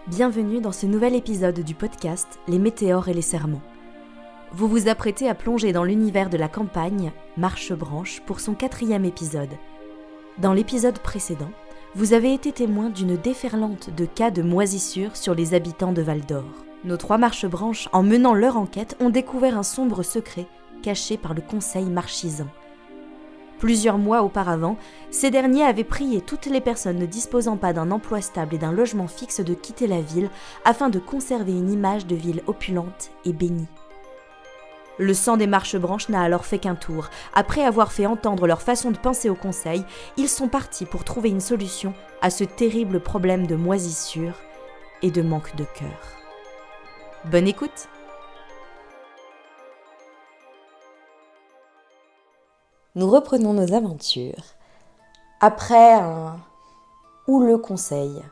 Bienvenue dans ce nouvel épisode du podcast Les météores et les serments. Vous vous apprêtez à plonger dans l'univers de la campagne Marchebranche pour son 4e épisode. Dans l'épisode précédent, vous avez été témoin d'une déferlante de cas de moisissure sur les habitants de Val d'Or. Nos 3 marchebranches, en menant leur enquête, ont découvert un sombre secret caché par le conseil marchisant. Plusieurs mois auparavant, ces derniers avaient prié toutes les personnes ne disposant pas d'un emploi stable et d'un logement fixe de quitter la ville afin de conserver une image de ville opulente et bénie. Le sang des marchebranches n'a alors fait qu'un tour. Après avoir fait entendre leur façon de penser au conseil, ils sont partis pour trouver une solution à ce terrible problème de moisissure et de manque de cœur. Bonne écoute! Nous reprenons nos aventures après un houleux conseil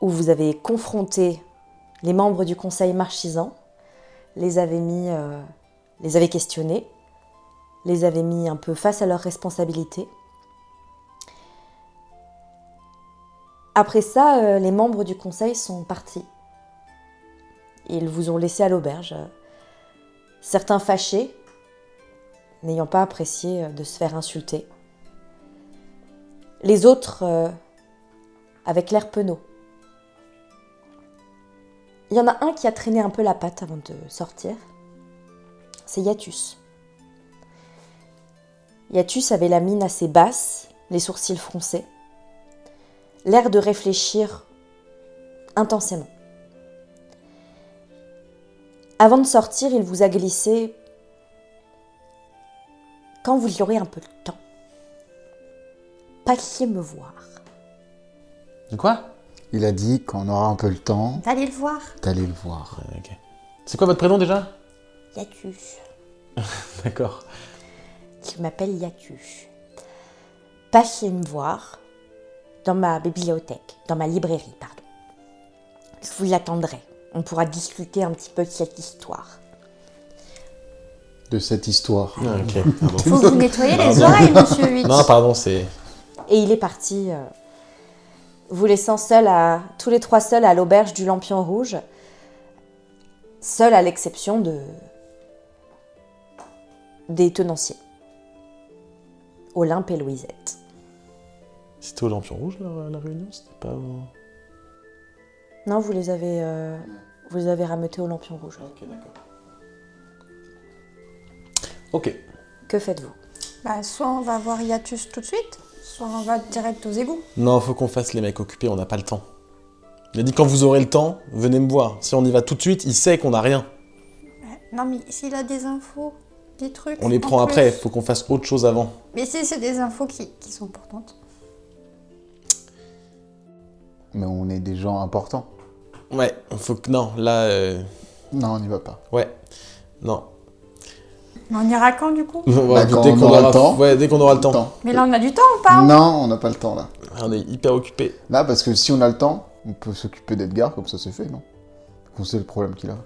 où vous avez confronté les membres du conseil marchisant, les avez questionnés, les avez mis un peu face à leurs responsabilités. Après ça, les membres du conseil sont partis. Ils vous ont laissé à l'auberge, certains fâchés, n'ayant pas apprécié de se faire insulter. Les autres, avec l'air penaud. Il y en a un qui a traîné un peu la patte avant de sortir. C'est Yatus. Yatus avait la mine assez basse, les sourcils froncés, l'air de réfléchir intensément. Avant de sortir, il vous a glissé: quand vous aurez un peu de temps, passez me voir. Quoi ? Il a dit qu'on aura un peu le temps D'aller le voir. d'aller le voir. Ok. C'est quoi votre prénom déjà ? Yatus. D'accord. Je m'appelle Yatus. Passez me voir dans ma bibliothèque, dans ma librairie, pardon. Je vous attendrai. On pourra discuter un petit peu de cette histoire. De cette histoire. Ah, ok, pardon. Faut vous nettoyer les oreilles, monsieur Huit. Non, pardon, c'est... Et il est parti, vous laissant tous les 3 seuls à l'auberge du Lampion Rouge, seuls à l'exception des tenanciers, Olympe et Louisette. C'était au Lampion Rouge, la réunion ? C'était pas... Non, vous les avez rameutés au Lampion Rouge. Ok, d'accord. Ok. Que faites-vous ? Bah, soit on va voir Yatus tout de suite, soit on va direct aux égouts. Non, faut qu'on fasse les mecs occupés, on n'a pas le temps. Il a dit quand vous aurez le temps, venez me voir. Si on y va tout de suite, il sait qu'on n'a rien. Non, mais s'il a des infos, des trucs. On les prend en après, plus. faut qu'on fasse autre chose avant. Mais si c'est des infos qui sont importantes. Mais on est des gens importants. Ouais, faut que... Non, là... Non, on n'y va pas. Ouais. Non. Mais on ira quand du coup Ouais, quand on aura le temps. Ouais, dès qu'on aura le temps. Mais là on a du temps ou pas Non, on n'a pas le temps là. On est hyper occupés. Là, parce que si on a le temps, on peut s'occuper d'Edgar, comme ça c'est fait, non ? On sait le problème qu'il a.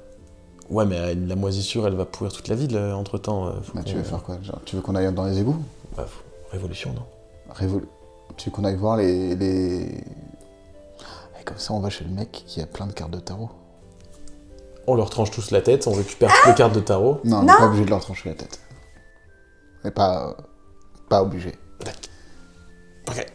Ouais, mais la moisissure, elle va pourrir toute la ville entre-temps. Bah, tu veux faire quoi genre, tu veux qu'on aille dans les égouts ? Bah, révolution, non ? Tu veux qu'on aille voir les... Et comme ça, on va chez le mec qui a plein de cartes de tarot. On leur tranche tous la tête, on récupère toutes les cartes de tarot. Non, on n'est pas obligé de leur trancher la tête. On n'est pas obligé. Ok.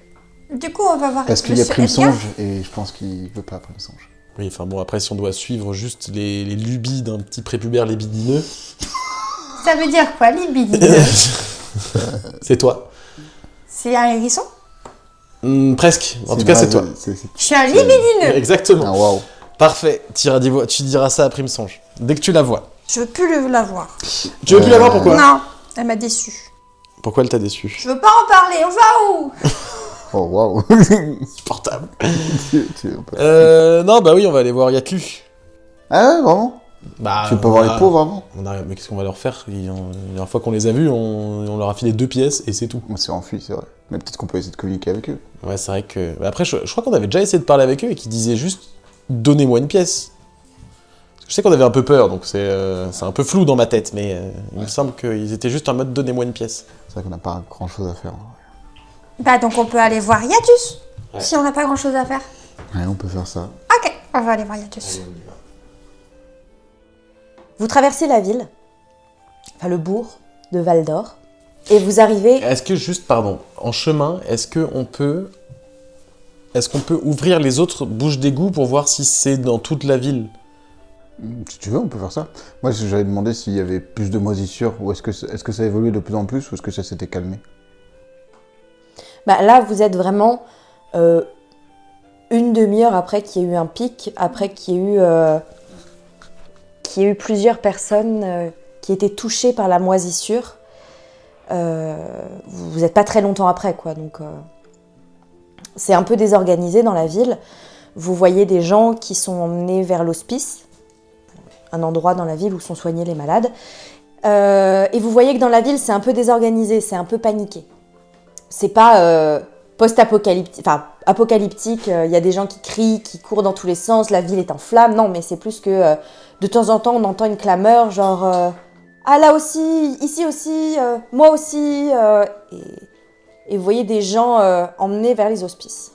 Du coup on va voir Parce qu'il y a Monsieur Primsonge, et je pense qu'il veut pas Primsonge. Oui, enfin bon, après, si on doit suivre juste les lubies d'un petit prépubère libidineux... Edgar. Ça veut dire quoi, libidineux? C'est toi. C'est un hérisson? Presque. En tout cas, c'est toi. Je suis un libidineux. Exactement. Ah, waouh. Parfait. Tu diras ça à Primsonge. Dès que tu la vois. Je veux plus la voir. Tu veux plus la voir, pourquoi ? Non, elle m'a déçu. Pourquoi elle t'a déçu ? Je veux pas en parler, on va où? Oh, waouh. Portable. Tu- Non, bah oui, on va aller voir Yaku. Ah ouais, vraiment ? Bah, Tu veux pas voir les pauvres avant ? Mais qu'est-ce qu'on va leur faire ? La dernière fois qu'on les a vus, on leur a filé 2 pièces et c'est tout. On s'est enfui, c'est vrai. Mais peut-être qu'on peut essayer de communiquer avec eux. Ouais, c'est vrai que... Bah, après, je crois qu'on avait déjà essayé de parler avec eux et qu'ils disaient juste « Donnez-moi une pièce ». Je sais qu'on avait un peu peur, donc c'est un peu flou dans ma tête, mais il me semble qu'ils étaient juste en mode « Donnez-moi une pièce ». C'est vrai qu'on n'a pas grand-chose à faire. Bah donc on peut aller voir Yatus, Ouais. si on n'a pas grand chose à faire. Ouais, on peut faire ça. Ok, on va aller voir Yatus. Vous traversez la ville, enfin le bourg de Val d'Or, et vous arrivez... Est-ce que juste, pardon, en chemin, est-ce qu'on peut ouvrir les autres bouches d'égout pour voir si c'est dans toute la ville? Si tu veux, on peut faire ça. Moi, j'avais demandé s'il y avait plus de moisissures, ou est-ce que ça a évolué de plus en plus, ou est-ce que ça s'était calmé? Bah, là, vous êtes vraiment une demi-heure après qu'il y ait eu un pic, après qu'il y ait eu plusieurs personnes qui étaient touchées par la moisissure. Vous n'êtes pas très longtemps après, quoi. Donc, c'est un peu désorganisé dans la ville. Vous voyez des gens qui sont emmenés vers l'hospice, un endroit dans la ville où sont soignés les malades. Et vous voyez que dans la ville, c'est un peu désorganisé, c'est un peu paniqué. C'est pas post-apocalyptique, enfin apocalyptique, il y a des gens qui crient, qui courent dans tous les sens, la ville est en flammes. Non, mais c'est plus que de temps en temps, on entend une clameur, genre ah là aussi, ici aussi, moi aussi. Et vous voyez des gens emmenés vers les hospices.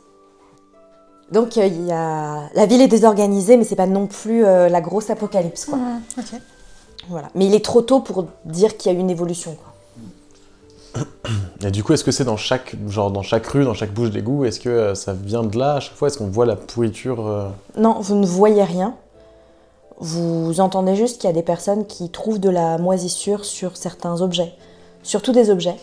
Donc la ville est désorganisée, mais c'est pas non plus la grosse apocalypse, quoi. Ok. Voilà. Mais il est trop tôt pour dire qu'il y a eu une évolution, quoi. Et du coup, est-ce que c'est dans chaque rue, dans chaque bouche d'égout, est-ce que ça vient de là à chaque fois? Est-ce qu'on voit la pourriture Non, vous ne voyez rien. Vous entendez juste qu'il y a des personnes qui trouvent de la moisissure sur certains objets, surtout des objets.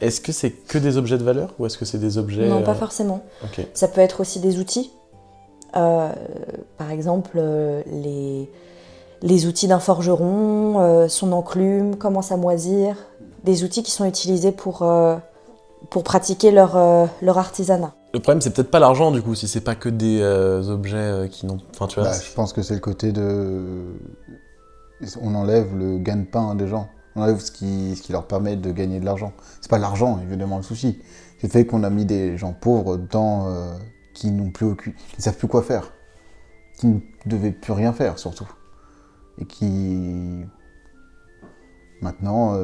Est-ce que c'est que des objets de valeur ou est-ce que c'est des objets... Non, pas forcément. Ok. Ça peut être aussi des outils. Par exemple, les outils d'un forgeron, son enclume commence à moisir. Des outils qui sont utilisés pour pratiquer leur artisanat. Le problème, c'est peut-être pas l'argent, du coup, si c'est pas que des objets qui n'ont... Enfin, tu vois... Bah, je pense que c'est le côté de... On enlève le gagne-pain des gens. On enlève ce qui leur permet de gagner de l'argent. C'est pas l'argent, évidemment, le souci. C'est le fait qu'on a mis des gens pauvres dedans qui n'ont plus qui ne savent plus quoi faire. Qui ne devaient plus rien faire, surtout. Et qui... Maintenant,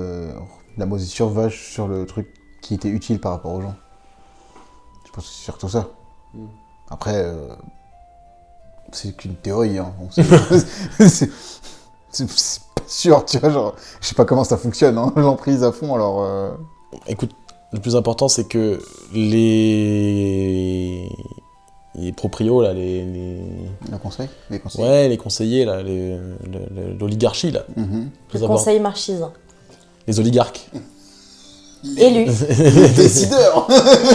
la moisissure va sur le truc qui était utile par rapport aux gens. Je pense que c'est surtout ça. Après, c'est qu'une théorie, hein. C'est pas sûr, tu vois, genre, je sais pas comment ça fonctionne, hein, l'emprise à fond, alors... Écoute, le plus important, c'est que les proprios, là, Le conseil? Les conseillers? Ouais, les conseillers, là, l'oligarchie, là. Le conseil marchisant. Les oligarques. Élus. Les décideurs.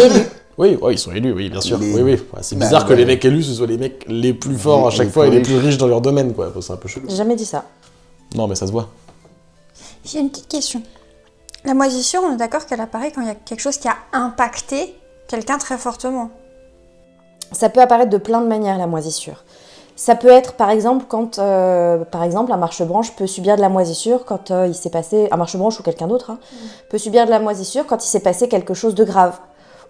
Élus. Oui, ouais, ils sont élus, oui, bien sûr. Les- Oui. Ouais, c'est Bah, bizarre que ouais. les mecs élus, ce soient les mecs les plus forts à chaque Les fois et plus les plus riches dans leur domaine, quoi. C'est un peu chelou. J'ai jamais dit ça. Non, mais ça se voit. J'ai une petite question. La moisissure, on est d'accord qu'elle apparaît quand il y a quelque chose qui a impacté quelqu'un très fortement. Ça peut apparaître de plein de manières, la moisissure. Ça peut être, par exemple, quand un marche-branche peut subir de la moisissure quand il s'est passé... Un marche-branche ou quelqu'un d'autre peut subir de la moisissure quand il s'est passé quelque chose de grave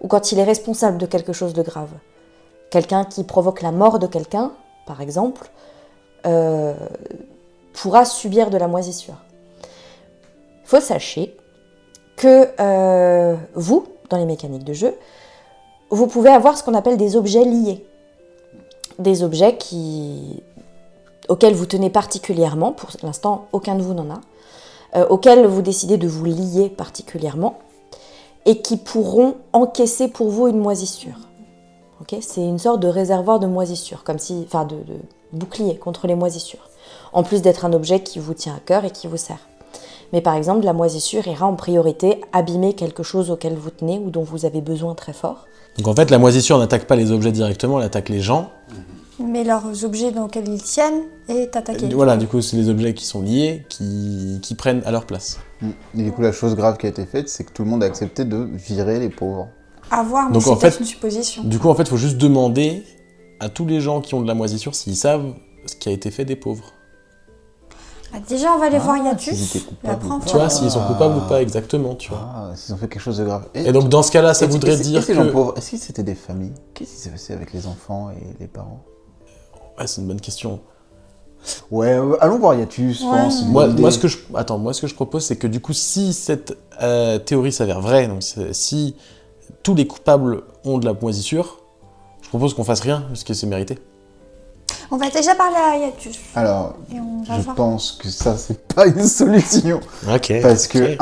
ou quand il est responsable de quelque chose de grave. Quelqu'un qui provoque la mort de quelqu'un, par exemple, pourra subir de la moisissure. Il faut sachez que vous, dans les mécaniques de jeu, vous pouvez avoir ce qu'on appelle des objets liés. Des objets auxquels vous tenez particulièrement, pour l'instant aucun de vous n'en a, auxquels vous décidez de vous lier particulièrement, et qui pourront encaisser pour vous une moisissure. Okay, c'est une sorte de réservoir de moisissure, de bouclier contre les moisissures, en plus d'être un objet qui vous tient à cœur et qui vous sert. Mais par exemple, la moisissure ira en priorité abîmer quelque chose auquel vous tenez ou dont vous avez besoin très fort. Donc en fait, la moisissure n'attaque pas les objets directement, elle attaque les gens. Mais leurs objets dans lesquels ils tiennent est attaqué. Voilà, du coup, c'est les objets qui sont liés, qui prennent à leur place. Et du coup, la chose grave qui a été faite, c'est que tout le monde a accepté de virer les pauvres. À voir, mais Donc, c'est en peut-être fait, une supposition. Du coup, en fait, il faut juste demander à tous les gens qui ont de la moisissure s'ils savent ce qui a été fait des pauvres. Bah, déjà, on va aller voir s'ils Yatus. étaient coupables Et après, on ou va Tu vois, voir. s'ils sont coupables ou pas exactement, tu vois. Ah, s'ils ont fait quelque chose de grave. Et donc, dans ce cas-là, ça voudrait et dire ces gens que... pauvres, est-ce que c'était des familles? Qu'est-ce qui s'est passé avec les enfants et les parents? Ouais, c'est une bonne question. Ouais, allons voir Yatus, Ouais. pense. Moi, ce que je propose, c'est que du coup, si cette théorie s'avère vraie, donc si tous les coupables ont de la moisissure, je propose qu'on fasse rien, parce que c'est mérité. On va déjà parler à Yatus. Alors, Et on va je voir. pense que ça, c'est pas une solution. Ok. Parce que,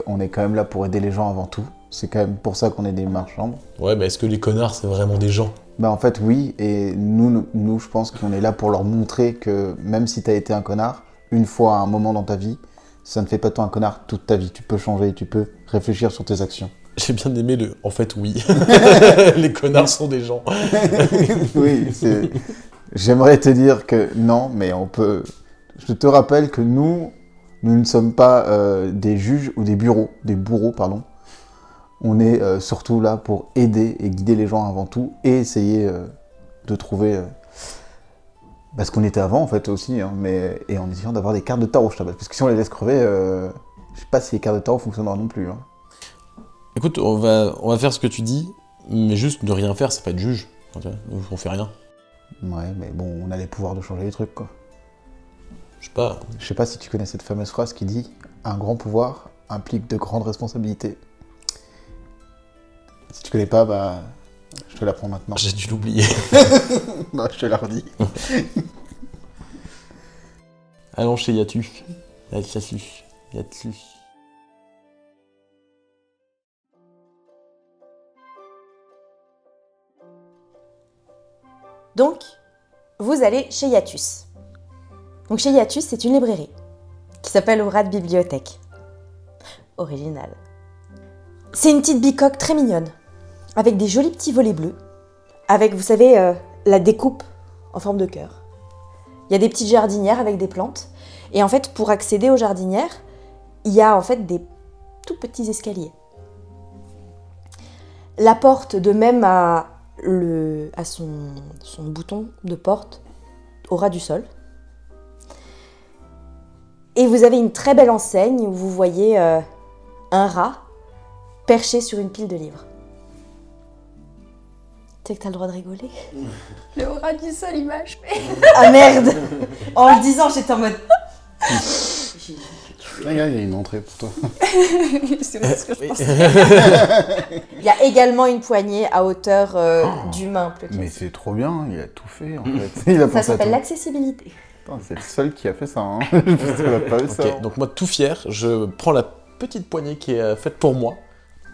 on est quand même là pour aider les gens avant tout. C'est quand même pour ça qu'on est des marchands. Ouais, mais est-ce que les connards, c'est vraiment des gens? Bah en fait oui, et nous je pense qu'on est là pour leur montrer que même si t'as été un connard, une fois à un moment dans ta vie, ça ne fait pas de toi un connard toute ta vie. Tu peux changer, tu peux réfléchir sur tes actions. J'ai bien aimé le... En fait, oui. Les connards sont des gens. Oui, j'aimerais te dire que non, mais on peut... Je te rappelle que nous ne sommes pas des juges ou des bourreaux, pardon. On est surtout là pour aider et guider les gens avant tout et essayer de trouver ce qu'on était avant en fait aussi, hein, et en essayant d'avoir des cartes de tarot, je t'appelle. Parce que si on les laisse crever, je sais pas si les cartes de tarot fonctionneront non plus. Hein. Écoute, on va faire ce que tu dis, mais juste ne rien faire, c'est pas être juge. On fait rien. Ouais, mais bon, on a les pouvoirs de changer les trucs, quoi. Je sais pas. Je sais pas si tu connais cette fameuse phrase qui dit « Un grand pouvoir implique de grandes responsabilités ». Si tu connais pas, bah, je te l'apprends maintenant. J'ai dû l'oublier. Non, je te la redis. Allons chez Yatus. Yatus. Donc, vous allez chez Yatus. Donc chez Yatus, c'est une librairie qui s'appelle Aura de Bibliothèque. Original. C'est une petite bicoque très mignonne, avec des jolis petits volets bleus, avec, vous savez, la découpe en forme de cœur. Il y a des petites jardinières avec des plantes, et en fait, pour accéder aux jardinières, il y a en fait des tout petits escaliers. La porte, de même, a son bouton de porte au ras du sol. Et vous avez une très belle enseigne où vous voyez un rat perché sur une pile de livres. Tu sais que t'as le droit de rigoler? Le rat du sol, il m'a achevé. Ah merde! En le disant, j'étais en mode... Regarde, il y a une entrée pour toi. C'est vrai ce que je pensais. Il y a également une poignée à hauteur d'humain. Mais c'est trop bien, il a tout fait en fait. Il a Ça pensé à s'appelle tout. l'accessibilité. Putain, c'est le seul qui a fait ça. Hein. Je pense qu'on a pas eu ça. Ok, donc moi, tout fier, je prends la petite poignée qui est faite pour moi,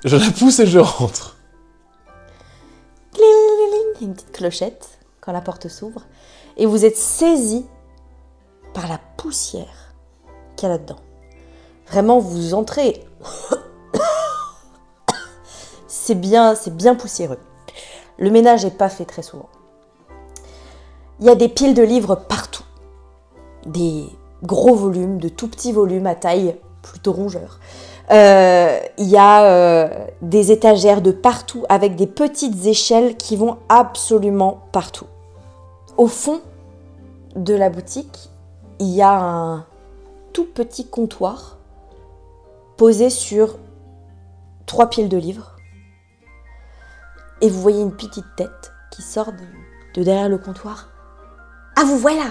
je la pousse et je rentre. Il y a une petite clochette quand la porte s'ouvre. Et vous êtes saisi par la poussière qu'il y a là-dedans. Vraiment, vous entrez. C'est bien poussiéreux. Le ménage n'est pas fait très souvent. Il y a des piles de livres partout. Des gros volumes, de tout petits volumes à taille plutôt rongeur. Il y a des étagères de partout avec des petites échelles qui vont absolument partout. Au fond de la boutique, il y a un tout petit comptoir posé sur 3 piles de livres. Et vous voyez une petite tête qui sort de derrière le comptoir. Ah, vous voilà!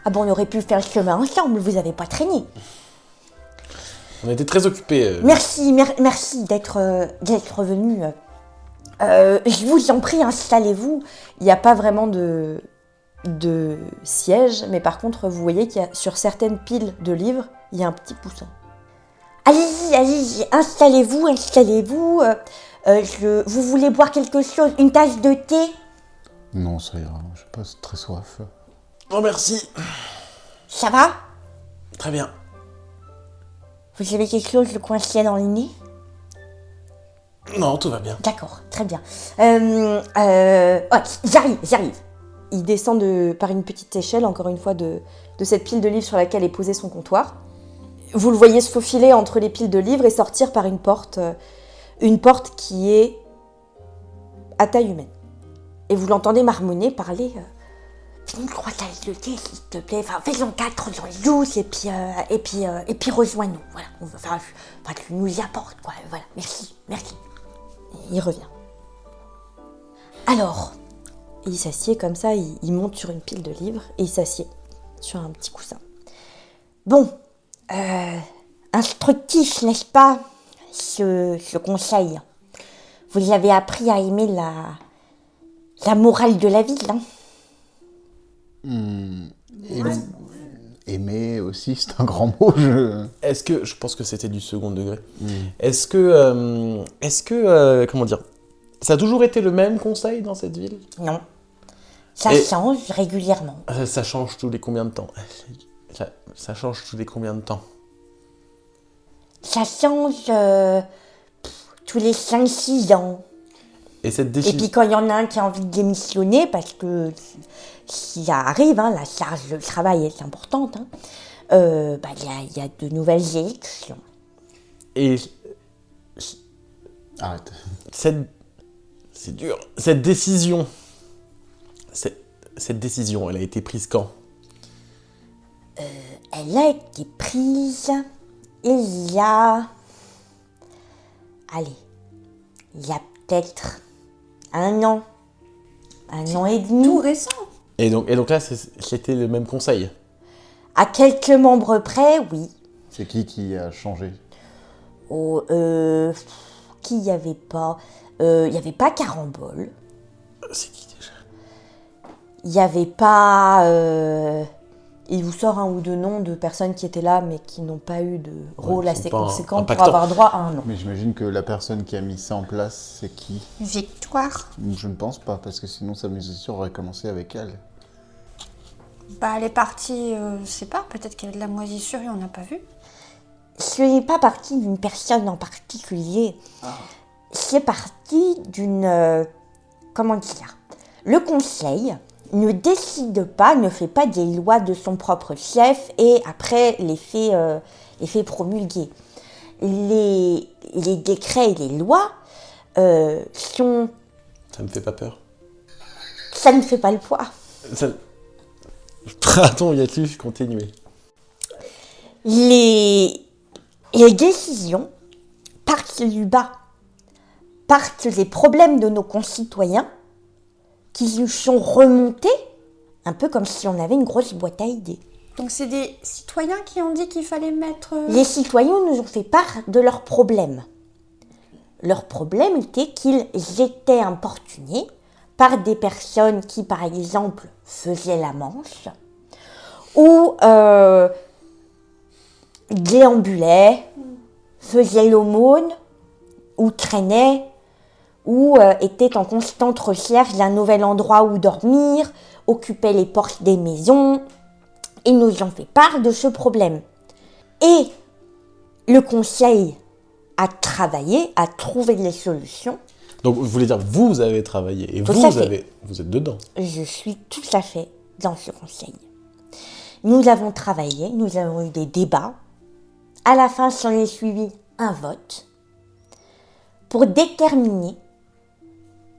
Ah bon, on aurait pu faire le chemin ensemble, vous avez pas traîné. On a été très occupés. Merci d'être venu. Je vous en prie, installez-vous. Il n'y a pas vraiment de siège, mais par contre, vous voyez qu'il y a sur certaines piles de livres, il y a un petit poussin. Allez-y, installez-vous. Vous voulez boire quelque chose? Une tasse de thé? Non, ça ira, je suis pas très soif. Oh, merci. Ça va? Très bien. Vous avez quelque chose de coincé dans le nez? Non, tout va bien. D'accord, très bien. J'arrive. Il descend par une petite échelle, encore une fois, de cette pile de livres sur laquelle est posé son comptoir. Vous le voyez se faufiler entre les piles de livres et sortir par une porte qui est à taille humaine. Et vous l'entendez marmonner, parler. Fais-nous 3 tasses de thé, s'il te plaît. Enfin, fais-en 4 dans le douce et puis rejoins-nous. Voilà. Enfin, tu nous y apportes, quoi. Voilà. Merci. Il revient. Alors, il s'assied comme ça, il monte sur une pile de livres et il s'assied sur un petit coussin. Bon, instructif, n'est-ce pas, ce conseil? Vous avez appris à aimer la morale de la ville. Hein. Aimer aussi, c'est un grand mot. Est-ce que, je pense que c'était du second degré, est-ce que, comment dire, ça a toujours été le même conseil dans cette ville? Non. Ça Et- change régulièrement. Ça change tous les combien de temps? Ça change tous les combien de temps? Ça change tous les 5-6 ans. Et cette Et décision... puis quand il y en a un qui a envie de démissionner, parce que ça arrive, hein, la charge de travail est importante, hein, y a de nouvelles élections. Et Arrête. c'est dur. Cette décision, elle a été prise quand? Elle a été prise il y a... Allez, il y a peut-être 1 an, 1 an et demi. Tout récent. Et donc là, c'était le même conseil. À quelques membres près, oui. C'est qui a changé? Oh, qui y avait pas? Il n'y avait pas Carambole. C'est qui déjà? Il n'y avait pas... il vous sort 1 ou 2 noms de personnes qui étaient là, mais qui n'ont pas eu de rôle qui assez sont pas conséquent pour impactants. avoir droit à un nom. Mais j'imagine que la personne qui a mis ça en place, c'est qui? Victoire. Je ne pense pas, parce que sinon sa musicien aurait commencé avec elle. Bah, elle est partie, je sais pas, peut-être qu'il y avait de la moisissure et on n'a pas vu. Ce n'est pas parti d'une personne en particulier. C'est parti d'une... comment dire? Le conseil ne décide pas, ne fait pas des lois de son propre chef et après les fait promulguer. Les décrets et les lois sont... Ça me fait pas peur. Ça ne fait pas le poids. Pardon, Yatus, continuez. Les décisions partent du bas, partent des problèmes de nos concitoyens qui nous sont remontés, un peu comme si on avait une grosse boîte à idées. Donc c'est des citoyens qui ont dit qu'il fallait mettre... Les citoyens nous ont fait part de leurs problèmes. Leur problème était qu'ils étaient importunés par des personnes qui, par exemple, faisaient la manche ou déambulaient, faisaient l'aumône ou traînaient ou étaient en constante recherche d'un nouvel endroit où dormir, occupaient les portes des maisons et nous ont fait part de ce problème. Et le conseil a travaillé, a trouvé des solutions. Donc, vous voulez dire, vous avez travaillé et Tout vous à fait. vous êtes dedans. Je suis tout à fait dans ce conseil. Nous avons travaillé, nous avons eu des débats. À la fin, s'en est suivi un vote pour déterminer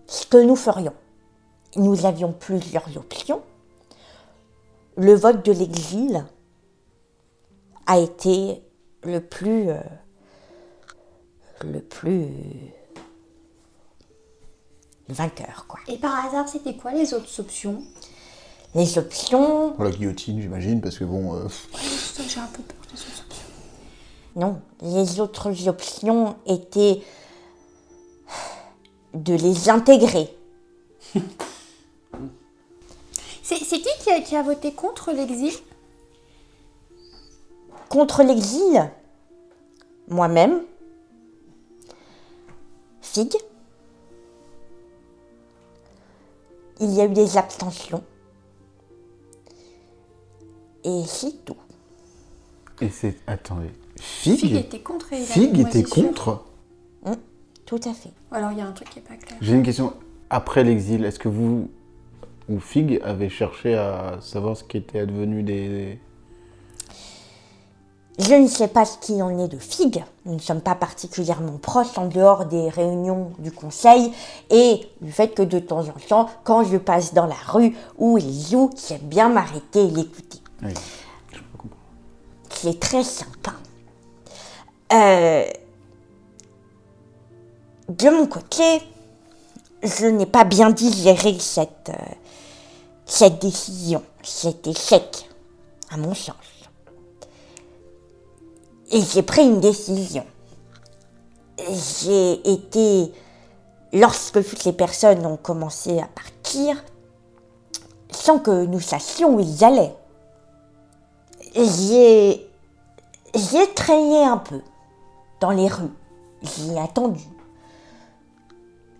ce que nous ferions. Nous avions plusieurs options. Le vote de l'exil a été le plus vainqueur, quoi. Et par hasard, c'était quoi les autres options? Les options, Pour la guillotine, j'imagine, parce que bon... J'ai un peu peur des autres options. non, les autres options étaient de les intégrer. C'est qui a voté contre l'exil? Contre l'exil, moi-même, Fig, il y a eu des abstentions. Et c'est tout. Et c'est... Attendez. Fig Fig était contre et il a Fig mis était moisissure. contre? Tout à fait. Alors il y a un truc qui est pas clair. J'ai une question. Après l'exil, est-ce que vous ou Fig avez cherché à savoir ce qui était advenu des... Je ne sais pas ce qu'il en est de Fig. Nous ne sommes pas particulièrement proches en dehors des réunions du conseil et du fait que de temps en temps, quand je passe dans la rue où il joue, j'aime bien m'arrêter et l'écouter. Oui, je peux comprendre. C'est très sympa. De mon côté, je n'ai pas bien digéré cette décision, cet échec, à mon sens. Et j'ai pris une décision. J'ai été, lorsque toutes les personnes ont commencé à partir, partir sans que nous sachions où ils allaient. J'ai traîné un peu dans les rues. J'ai attendu.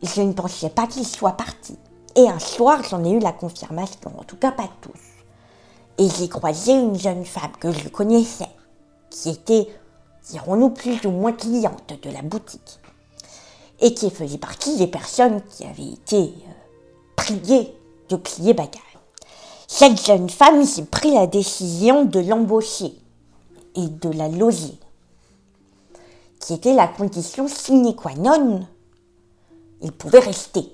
Je ne pensais pas qu'ils soient partis. Et un soir, j'en ai eu la confirmation, en tout cas pas tous. Et j'ai croisé une jeune femme que je connaissais, qui était, dirons-nous, plus ou moins cliente de la boutique, et qui faisait partie des personnes qui avaient été priées de plier bagages. Cette jeune femme, j'ai pris la décision de l'embaucher et de la loger, qui était la condition sine qua non. Il pouvait rester.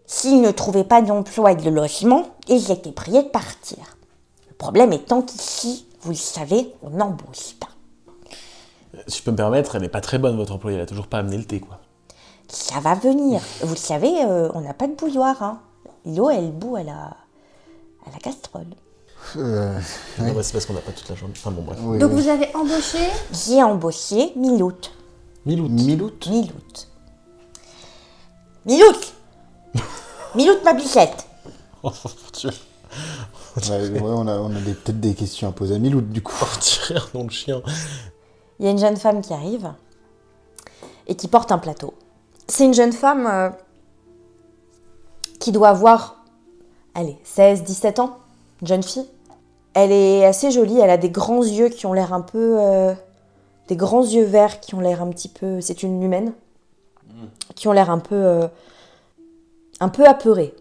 S'il ne trouvait pas d'emploi et de logement, ils étaient priés de partir. Le problème étant qu'ici, vous le savez, on n'embauche pas. Si je peux me permettre, elle n'est pas très bonne, votre employée. Elle a toujours pas amené le thé, quoi. Ça va venir. Vous le savez, on n'a pas de bouilloire. Hein. L'eau, elle bout à la casserole. Non, bah, c'est parce qu'on n'a pas toute la journée. Enfin bon, bref. Donc vous avez embauché. J'ai embauché Milout. Milout. Milout, ma bichette. Oh, mon Dieu. On a peut-être des questions à poser à Milout, du coup. On dirait un nom de chien. Il y a une jeune femme qui arrive et qui porte un plateau. C'est une jeune femme qui doit avoir, 16-17 ans, une jeune fille. Elle est assez jolie, elle a des grands yeux qui ont l'air un peu... des grands yeux verts qui ont l'air un petit peu... C'est une humaine. Qui ont l'air un peu apeurés.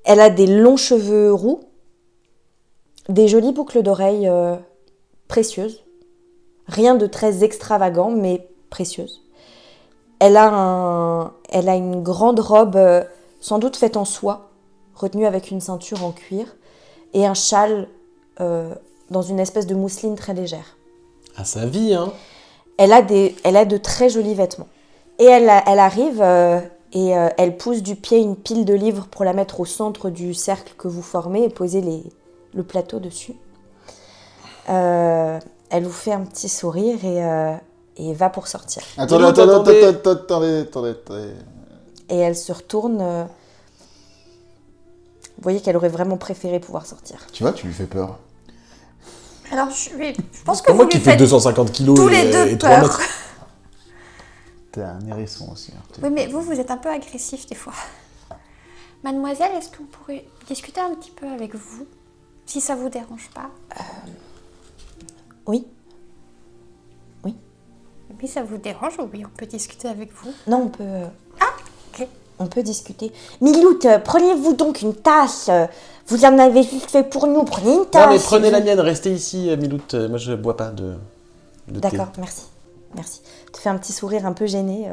Elle a des longs cheveux roux, des jolies boucles d'oreilles précieuses. Rien de très extravagant, mais précieuse. Elle a une grande robe, sans doute faite en soie, retenue avec une ceinture en cuir, et un châle dans une espèce de mousseline très légère. À sa vie, hein. Elle a de très jolis vêtements. Et elle arrive et elle pousse du pied une pile de livres pour la mettre au centre du cercle que vous formez et poser le plateau dessus. Elle vous fait un petit sourire et va pour sortir. Attendez. Et elle se retourne. Vous voyez qu'elle aurait vraiment préféré pouvoir sortir. Tu vois, tu lui fais peur. Alors je pense que C'est vous moi lui qui fais faites 250 kilos tous les deux et 3 peur. mètres. T'es un hérisson aussi. Hein. Oui, mais vous êtes un peu agressif des fois. Mademoiselle, est-ce qu'on pourrait discuter un petit peu avec vous, si ça vous dérange pas? Oui. Oui, ça vous dérange? Oui, on peut discuter avec vous. Non, on peut... Ok. On peut discuter. Milout, prenez-vous donc une tasse. Vous en avez juste fait pour nous, prenez une tasse. Non, mais prenez la mienne, restez ici, Milout. Moi, je bois pas de thé. D'accord, merci. Tu fais un petit sourire un peu gêné,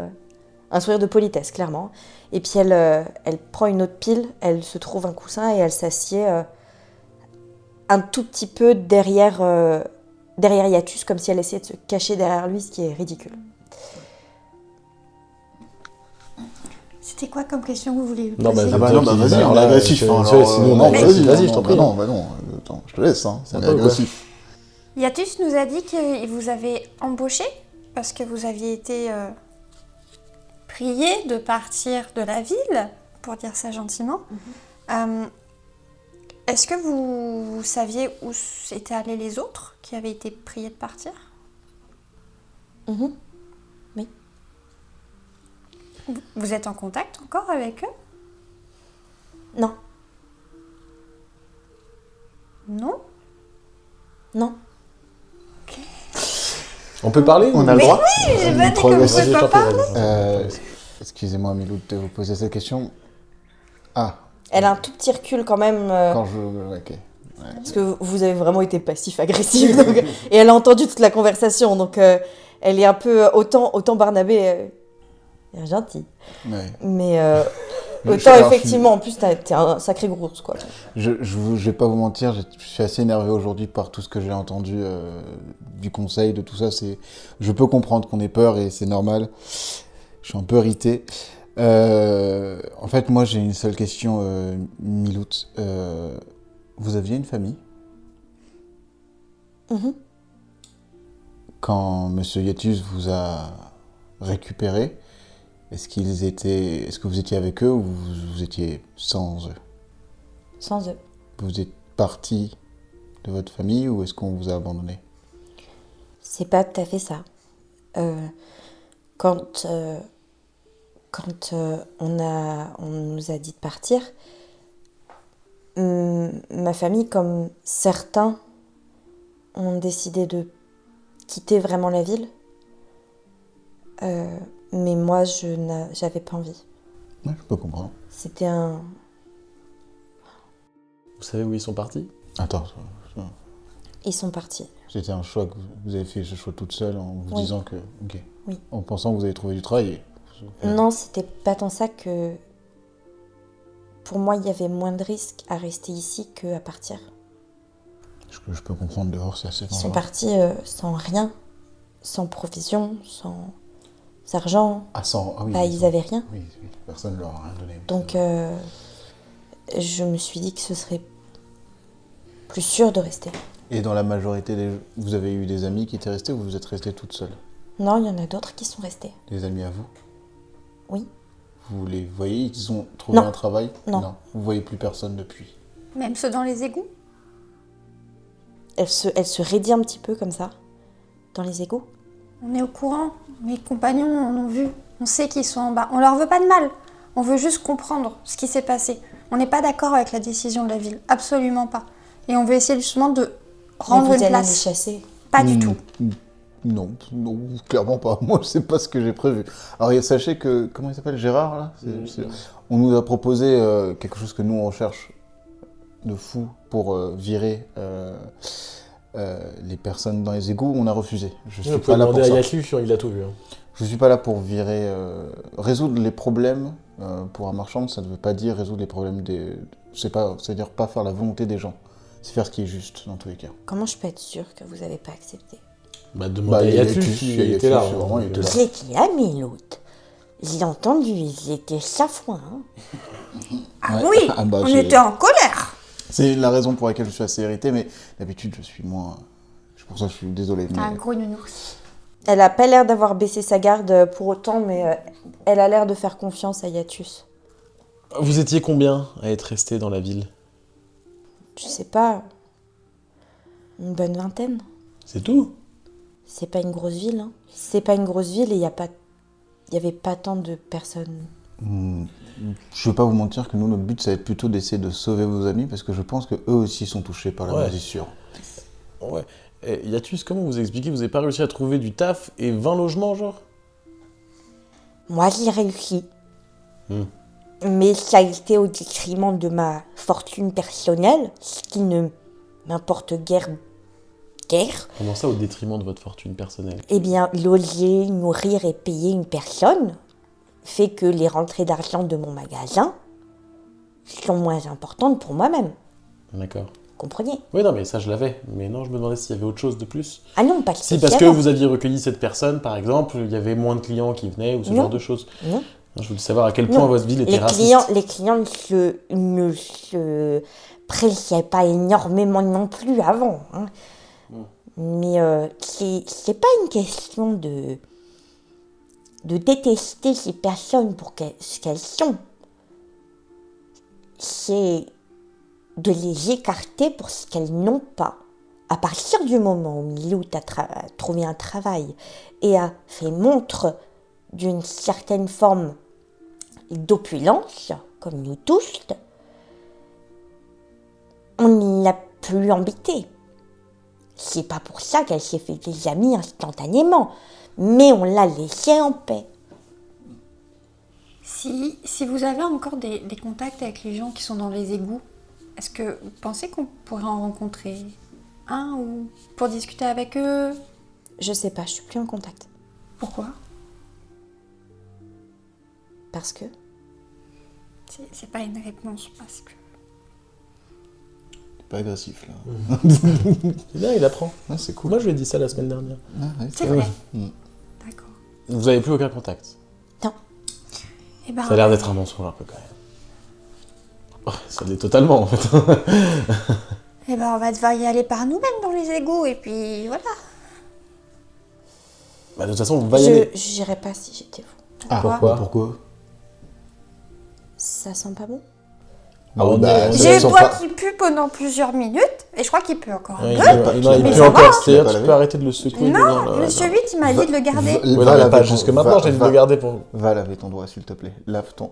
un sourire de politesse, clairement. Et puis elle prend une autre pile, elle se trouve un coussin et elle s'assied un tout petit peu derrière Yatus, comme si elle essayait de se cacher derrière lui, ce qui est ridicule. C'était quoi comme question que vous voulez lui Non, poser? Ah bah non, bah vas-y, on est là, agressif. tu hein, sais, alors, sinon, non, mais- vas-y, je t'en prie. Non, attends, je te laisse, hein, c'est Ah, pas, agressif. Yatus nous a dit qu'il vous avait embauché parce que vous aviez été prié de partir de la ville, pour dire ça gentiment. Est-ce que vous saviez où étaient allés les autres qui avaient été priés de partir? Mhm. Vous êtes en contact encore avec eux? Non, Non. On peut parler On a le droit. J'ai pas dit Trop que vous agressif. pouvez pas parler. Excusez-moi, Milout, de vous poser cette question. Ah, elle a un tout petit recul quand même, quand je... Ok. parce que vous avez vraiment été passif-agressif. Et elle a entendu toute la conversation, donc elle est un peu... Autant Barnabé est gentil. Ouais. Mais Je autant suis- alors, effectivement, en plus, t'es un sacré grosse, quoi. Je vais pas vous mentir, je suis assez énervé aujourd'hui par tout ce que j'ai entendu du conseil, de tout ça. Je peux comprendre qu'on ait peur et c'est normal. Je suis un peu irrité. En fait, moi, j'ai une seule question, Milout. Vous aviez une famille? Mhm. Quand Monsieur Yatus vous a récupéré, Est-ce que vous étiez avec eux ou vous étiez sans eux? Sans eux. Vous êtes parti de votre famille ou est-ce qu'on vous a abandonné? C'est pas tout à fait ça. Quand on nous a dit de partir, ma famille, comme certains, ont décidé de quitter vraiment la ville. Mais moi, j'avais pas envie. Ouais, je peux comprendre. C'était un... Vous savez où ils sont partis? Attends, Ils sont partis. c'était un choix que vous avez fait ce choix toute seule en vous Oui. disant que... Ok. Oui. En pensant que vous avez trouvé du travail. Non, c'était pas tant ça que... Pour moi, il y avait moins de risques à rester ici qu'à partir. Je peux comprendre dehors, c'est assez Ils sont dangereux. partis sans rien, sans provision, sans argent. Ah, oui, Bah, ils avaient rien. Oui, personne ne leur a rien donné. Donc, je me suis dit que ce serait plus sûr de rester. Et dans la majorité vous avez eu des amis qui étaient restés ou vous êtes restée toute seule? Non, il y en a d'autres qui sont restés. Des amis à vous? Oui. Vous les voyez? Ils ont trouvé Non. un travail? Non. Vous voyez plus personne depuis? Même ceux dans les égouts? Elle se raidit un petit peu comme ça, dans les égouts. On est au courant. Mes compagnons en ont vu. On sait qu'ils sont en bas. On leur veut pas de mal. On veut juste comprendre ce qui s'est passé. On n'est pas d'accord avec la décision de la ville. Absolument pas. Et on veut essayer justement de rendre Mais une vous allez les place. chasser. Pas du tout. Non, clairement pas. Moi, c'est pas ce que j'ai prévu. Alors, sachez que... Comment il s'appelle? Gérard, là? On nous a proposé quelque chose que nous, on recherche de fou pour virer les personnes dans les égouts. On a refusé. Je suis Vous pas pouvez là pour demander à ça. Yatu, il a tout vu. Hein. Je suis pas là pour virer... résoudre les problèmes pour un marchand, ça ne veut pas dire résoudre les problèmes des... C'est-à-dire pas faire la volonté des gens. C'est faire ce qui est juste, dans tous les cas. Comment je peux être sûre que vous n'avez pas accepté? Bah, demandez il y à a Yatu Yatu, s'il il y a Yatu, était là. c'est vraiment, il était là. Je l'ai amis, l'autre. J'ai entendu, ils étaient chafouins. Hein. Ah Ouais. oui, Ah bah, on j'ai- était en colère. C'est la raison pour laquelle je suis assez irrité, mais d'habitude, je suis moins... C'est pour ça que je suis désolé. T'es Mais... un gros nounours. Elle a pas l'air d'avoir baissé sa garde pour autant, mais elle a l'air de faire confiance à Yatus. Vous étiez combien à être resté dans la ville? Je sais pas, une bonne vingtaine. C'est tout? C'est pas une grosse ville, hein. C'est pas une grosse ville et il y avait pas tant de personnes. Je vais pas vous mentir que nous, notre but, ça va être plutôt d'essayer de sauver vos amis, parce que je pense que eux aussi sont touchés par la Ouais. moisissure. Ouais. Et Yatus, comment vous expliquez? Vous avez pas réussi à trouver du taf et 20 logements, genre? Moi, j'ai réussi. Mais ça a été au détriment de ma fortune personnelle, ce qui ne m'importe guère. Comment ça, au détriment de votre fortune personnelle? Eh bien, loger, nourrir et payer une personne fait que les rentrées d'argent de mon magasin sont moins importantes pour moi-même. D'accord. Comprenez? Oui, non, mais ça, je l'avais. Mais non, je me demandais s'il y avait autre chose de plus. Ah non, pas Si, parce que vous aviez recueilli cette personne, par exemple, il y avait moins de clients qui venaient ou ce Non. genre de choses. Non. Je voulais savoir à quel point Non. votre ville était Les raciste. clients ne se pressaient pas énormément non plus avant. Hein. Mais c'est pas une question de détester ces personnes pour ce qu'elles sont. C'est de les écarter pour ce qu'elles n'ont pas. À partir du moment où Milou a trouvé un travail et a fait montre d'une certaine forme d'opulence, comme nous tous, on ne l'a plus embêtée. C'est pas pour ça qu'elle s'est fait des amis instantanément, mais on l'a laissée en paix. Si vous avez encore des contacts avec les gens qui sont dans les égouts, est-ce que vous pensez qu'on pourrait en rencontrer un ou pour discuter avec eux? Je sais pas, je suis plus en contact. Pourquoi? Parce que C'est pas une réponse parce que... C'est pas agressif, là. C'est bien, il apprend. Ouais, c'est cool. Moi, je lui ai dit ça la semaine dernière. Ah, ouais, C'est vrai. Mm. D'accord. Vous avez plus aucun contact. non. Eh ben, Ça a l'air d'être un mensonge un peu quand même. Oh, ça l'est totalement en fait. eh ben, on va devoir y aller par nous-mêmes dans les égouts et puis voilà. Bah, de toute façon, on va y aller. Je n'irais pas si j'étais vous. Ah, pourquoi Ça sent pas bon. On est- J'ai le sent doigt pas- qui pue pendant plusieurs minutes et je crois qu'il pue encore. Ouais, Ouais, non, il mais pue ça va, encore. tu l'as C'est-à-dire, pas tu lavé peux arrêter de le secouer. Non, monsieur 8, il m'a dit de le garder. Ouais, non, mais pas jusque maintenant, j'ai dit de le garder pour. Va laver ton doigt, s'il te plaît. Lave ton.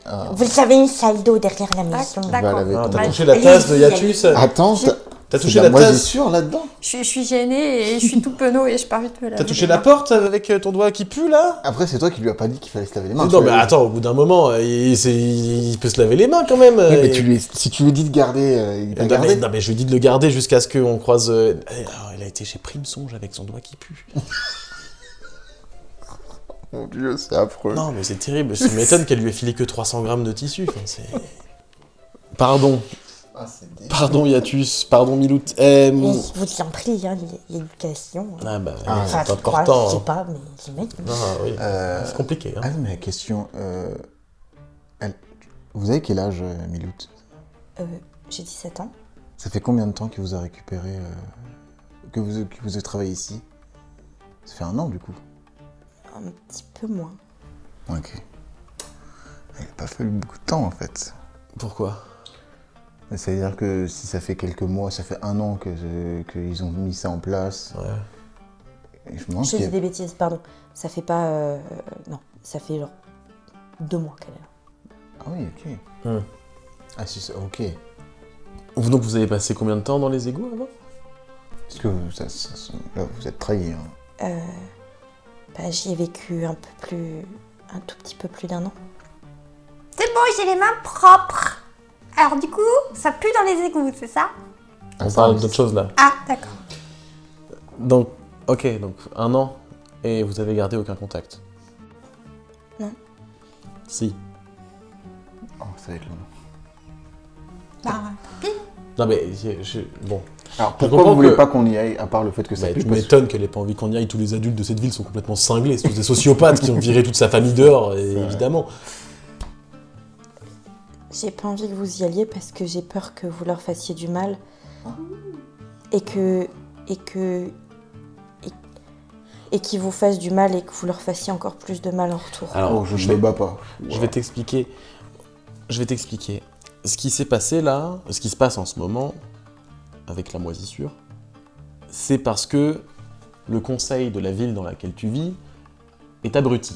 Ah. Vous avez une salle d'eau derrière la maison. Va D'accord. laver Ah, ton t'as doigt. touché la tasse de Yatus. Attends, T'as c'est touché de la la tasse. moisissure là-dedans. Je suis gênée et je suis tout penaud et je pars vite me laver. T'as touché la porte avec ton doigt qui pue là. Après, c'est toi qui lui as pas dit qu'il fallait se laver les mains. Non, tu mais l'as- attends, au bout d'un moment, il peut se laver les mains quand même. Oui, mais Et- si tu lui dis de garder, il t'a Non, gardé. non, mais je lui dis de le garder jusqu'à ce qu'on croise. Alors, il a été chez Primsonge avec son doigt qui pue. Mon Dieu, c'est affreux. Non, mais c'est terrible. Ça m'étonne qu'elle lui ait filé que 300 grammes de tissu. Enfin, Pardon. Ah, c'est dégueu. Pardon, Yatus. Pardon, Milout. Mais je vous en prie, hein, l'éducation. Ah, bah, Ah, c'est je crois, important. je sais hein. pas, mais j'imagine. Non, oui. C'est compliqué. Hein. Ah, mais question. Vous avez quel âge, Milout? J'ai 17 ans. Ça fait combien de temps que vous a récupéré. Que vous avez travaillé ici? Ça fait 1 an, du coup. Un petit peu moins. Ok. Il n'a pas fallu beaucoup de temps, en fait. Pourquoi? C'est-à-dire que si ça fait quelques mois, ça fait 1 an qu'ils ont mis ça en place. Ouais. Et je me demande Je s'il y dis a- des bêtises, pardon. Ça fait pas. Non, ça fait genre 2 mois qu'elle est là. Ah oui, ok. Ah si, ok. Donc, vous avez passé combien de temps dans les égouts avant? Parce que là, vous êtes trahi. Hein. J'y ai vécu un tout petit peu plus d'1 an. C'est bon, j'ai les mains propres. Alors du coup, ça pue dans les égouts, c'est ça? On parle d'autre chose là. Ah, d'accord. Donc, ok, donc 1 an et vous avez gardé aucun contact? Non. Si. Oh, ça va être long. Bah, Non, mais bon. Alors Je pourquoi comprends vous voulez que- pas qu'on y aille, à part le fait que ça Bah, pue tu parce- m'étonnes qu'elle ait pas envie qu'on y aille. Tous les adultes de cette ville sont complètement cinglés. C'est tous des sociopathes qui ont viré toute sa famille dehors, et évidemment. J'ai pas envie que vous y alliez parce que j'ai peur que vous leur fassiez du mal. Et qu'ils vous fassent du mal et que vous leur fassiez encore plus de mal en retour. Alors, Oh, je ne les bats pas. Je vais t'expliquer. Ce qui s'est passé là, ce qui se passe en ce moment, avec la moisissure, c'est parce que le conseil de la ville dans laquelle tu vis est abruti.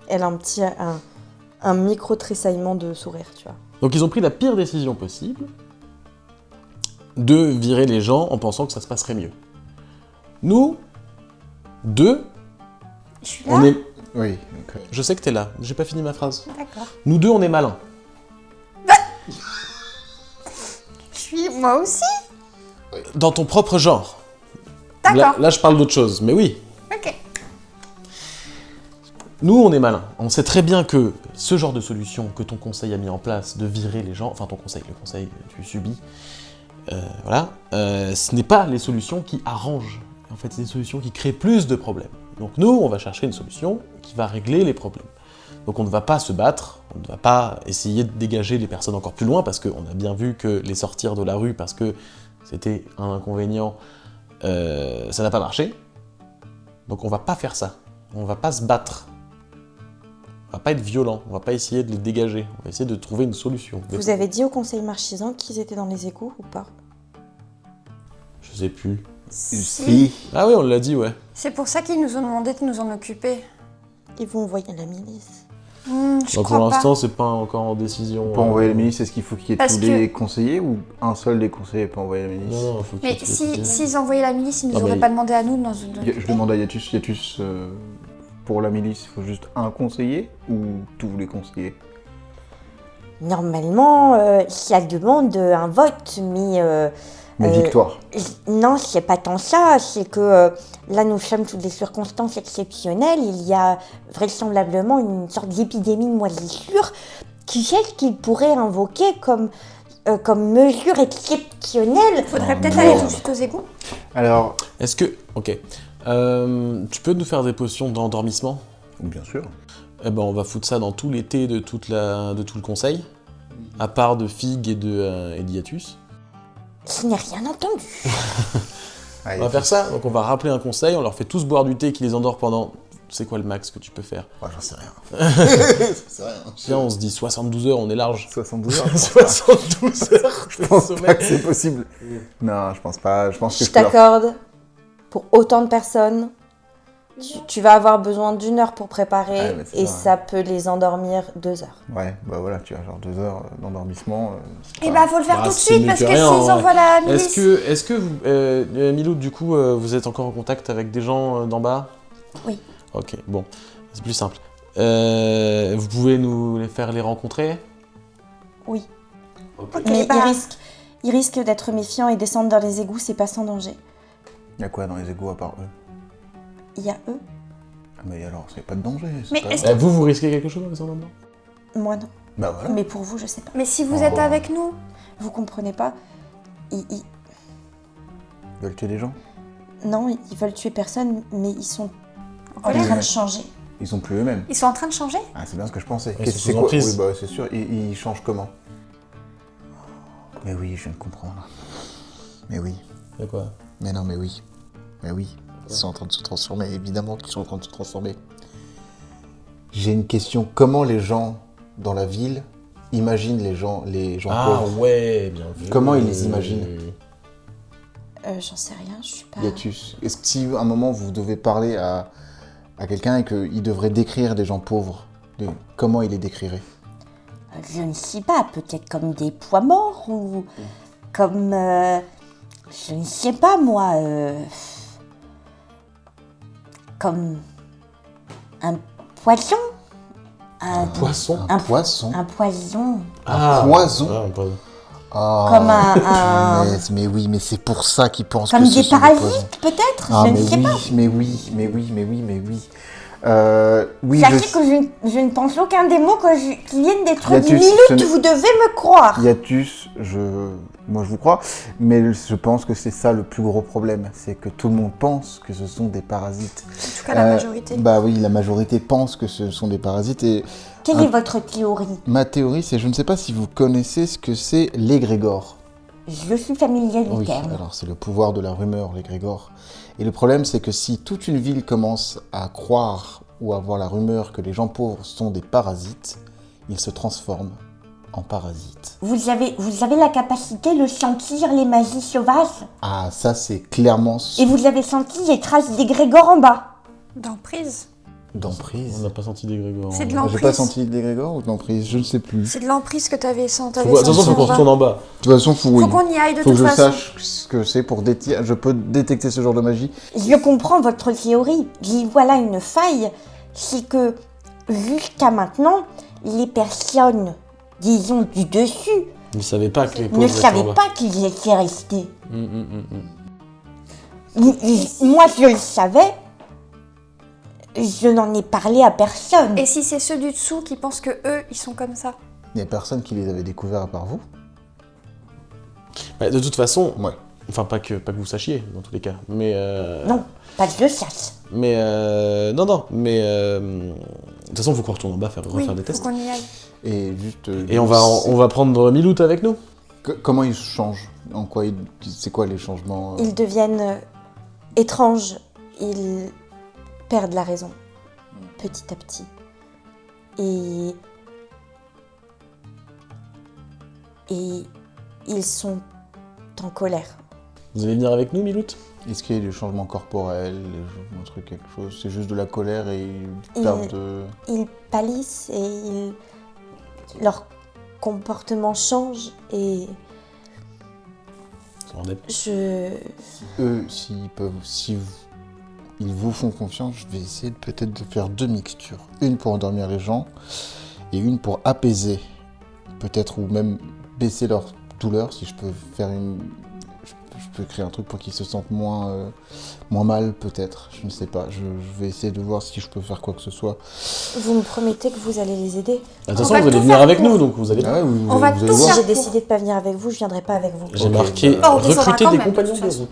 Elle a un micro tressaillement de sourire, tu vois. Donc ils ont pris la pire décision possible de virer les gens en pensant que ça se passerait mieux. Nous, deux, je suis là. on est... Oui. Donc, Je sais que t'es là, j'ai pas fini ma phrase. D'accord. Nous deux, on est malins. Je suis moi aussi. Dans ton propre genre. D'accord. Là, je parle d'autre chose, mais oui. Ok. Nous, on est malins. On sait très bien que ce genre de solution que ton conseil a mis en place, de virer les gens, enfin ton conseil, le conseil que tu subis, ce n'est pas les solutions qui arrangent. En fait, c'est des solutions qui créent plus de problèmes. Donc nous, on va chercher une solution qui va régler les problèmes. Donc on ne va pas se battre, on ne va pas essayer de dégager les personnes encore plus loin, parce qu'on a bien vu que les sortir de la rue, parce que c'était un inconvénient, ça n'a pas marché. Donc on va pas faire ça. On va pas se battre. On va pas être violent, on va pas essayer de les dégager, on va essayer de trouver une solution. Vous avez dit au conseil marchisant qu'ils étaient dans les égouts ou pas? Je sais plus. si. Ah oui, on l'a dit, ouais. C'est pour ça qu'ils nous ont demandé de nous en occuper. Ils vont envoyer la milice. Je Donc crois pour pas. l'instant, c'est pas encore en décision. Pour envoyer la milice, est-ce qu'il faut qu'il y ait Parce tous que- les conseillers ou un seul des conseillers peut envoyer la milice? Non, non, faut que Mais tu s'ils envoyaient la milice, ils nous Ah, auraient mais- pas demandé à nous de nous en occuper. Je demande à Yatus, pour la milice, il faut juste un conseiller ou tous les conseillers? Normalement, ça demande un vote, Mais victoire. non, c'est pas tant ça. C'est que là, nous sommes sous des circonstances exceptionnelles. Il y a vraisemblablement une sorte d'épidémie de moisissure. Qui sait ce qu'il pourrait invoquer comme mesure exceptionnelle? Faudrait peut-être non. aller tout de suite aux égouts. Alors, Est-ce que... Ok. Tu peux nous faire des potions d'endormissement? bien sûr. Eh ben, on va foutre ça dans tous les thés de tout le conseil, à part de Fig et de Hiatus. Je n'ai rien entendu. Ah, On va faire ça, donc on va rappeler un conseil, on leur fait tous boire du thé qui les endort pendant c'est quoi le max que tu peux faire? Ouais, j'en sais rien. C'est rien. Viens, on se dit 72 heures, on est large. 72 heures. 72 heures Je pense pas que c'est possible. Non, je pense pas. Je pense que Je peux leur- t'accorde, pour autant de personnes, tu vas avoir besoin d'1 heure pour préparer Ouais, mais c'est et ça, ça peut les endormir 2 heures. Ouais, bah voilà, tu as genre 2 heures d'endormissement. c'est Et pas- bah, faut le faire Bah, tout de c'est suite mieux parce que que rien, s'ils en envoient la milice. Est-ce que vous, Miloud, du coup, vous êtes encore en contact avec des gens d'en bas? Oui. Ok, bon, c'est plus simple. Vous pouvez nous les faire les rencontrer? Oui. Ok, Mais bah, ils risquent d'être méfiants et descendre dans les égouts, c'est pas sans danger. Il y a quoi dans les égouts à part eux? Il y a eux, Ah, mais alors, c'est pas de danger. c'est Mais pas est-ce grave. Vous risquez quelque chose en descendant là? moi non. Bah voilà. Mais pour vous, je sais pas. mais si vous êtes Oh. avec nous, Vous comprenez pas ils- Ils veulent tuer des gens? Non, ils veulent tuer personne, mais ils sont en colère. train de changer. Ils sont plus eux-mêmes. ils sont en train de changer. Ah, c'est bien ce que je pensais. Ouais, Qu'est-ce c'est c'est sous quoi? emprise. Oui, bah c'est sûr. Ils changent comment? Mais oui, je viens de comprendre. Mais oui. Y'a quoi? Mais non, mais oui. Mais oui. Ils sont en train de se transformer. Évidemment qu'ils sont en train de se transformer. J'ai une question. Comment les gens dans la ville imaginent les gens pauvres? Ouais, bien vu. Comment ils les imaginent? J'en sais rien, je suis pas... Yatus. Est-ce que si à un moment vous devez parler à quelqu'un et qu'il devrait décrire des gens pauvres, comment il les décrirait? Je ne sais pas, peut-être comme des pois morts ou comme... je ne sais pas moi, comme un poisson. Un Poisson? Un poisson? Un poison. Ah, poison. un poison. Ah, Comme un- mais oui, mais c'est pour ça qu'ils pensent Comme que ce des sont parasites, poisons. peut-être. Ah, je ne mais sais oui, pas. mais oui, mais oui, mais oui, mais oui. Oui, Sachez que je ne pense aucun des mots qui viennent d'être Yatus, dit. ce Minute, n'est- vous devez me croire. Yatus, moi je vous crois, mais je pense que c'est ça le plus gros problème, c'est que tout le monde pense que ce sont des parasites. En tout cas, la majorité. Bah oui, la majorité pense que ce sont des parasites et Quelle est votre théorie? ma théorie, c'est, je ne sais pas si vous connaissez ce que c'est l'égrégore. Je suis familier du Oui, terme. alors c'est le pouvoir de la rumeur, l'égrégore. Et le problème, c'est que si toute une ville commence à croire ou à avoir la rumeur que les gens pauvres sont des parasites, ils se transforment en parasites. Vous avez la capacité de sentir les magies sauvages Ah, ça c'est clairement et vous avez senti les traces d'égrégore en bas. D'emprise. On d'emprise. n'a pas senti des Grégor. C'est de J'ai l'emprise. pas senti d'égrégore ou de l'emprise, je ne sais plus. C'est de l'emprise que t'avais senti. Attention, faut qu'on retourne en bas. De toute façon, Faut qu'on y aille de faut que toute je façon. sache ce que c'est pour je peux détecter ce genre de magie. Je comprends votre théorie. J'y vois là une faille. C'est que jusqu'à maintenant, les personnes, disons, du dessus, Ils ne savaient pas que les ne pauvres étaient en savaient bas. pas qu'ils étaient restés. Hum. Moi, je le savais. Je n'en ai parlé à personne. Et si c'est ceux du dessous qui pensent que eux, ils sont comme ça? Il n'y a personne qui les avait découverts à part vous. Bah, de toute façon, Ouais. enfin pas que vous sachiez dans tous les cas, mais Non, pas que je le sache. mais de toute façon, faut qu'on retourne en bas Oui, refaire des faut tests. qu'on y aille. Et juste. Et on va prendre Milout avec nous. Comment ils changent? En quoi c'est quoi les changements Ils deviennent étranges. Ils perdent la raison, petit à petit. Et ils sont en colère. Vous allez venir avec nous, Milout? Est-ce qu'il y a des changements corporels, un truc, quelque chose? C'est juste de la colère et ils perdent de... Ils pâlissent et leur comportement change et Eux, ils vous font confiance, je vais essayer peut-être de faire 2 mixtures. Une pour endormir les gens et une pour apaiser, peut-être, ou même baisser leur douleur, si je peux faire je peux créer un truc pour qu'ils se sentent moins mal, peut-être, je ne sais pas. Je vais essayer de voir si je peux faire quoi que ce soit. vous me promettez que vous allez les aider. De toute façon, va vous allez tout venir faire avec pour. nous, donc vous allez. Ah ouais, On va vous tout allez Si voir. faire. j'ai décidé de pas venir avec vous, je viendrai pas avec vous. J'ai Ok, marqué bah, on descendra recruter quand des même, de compagnons toute de façon. route.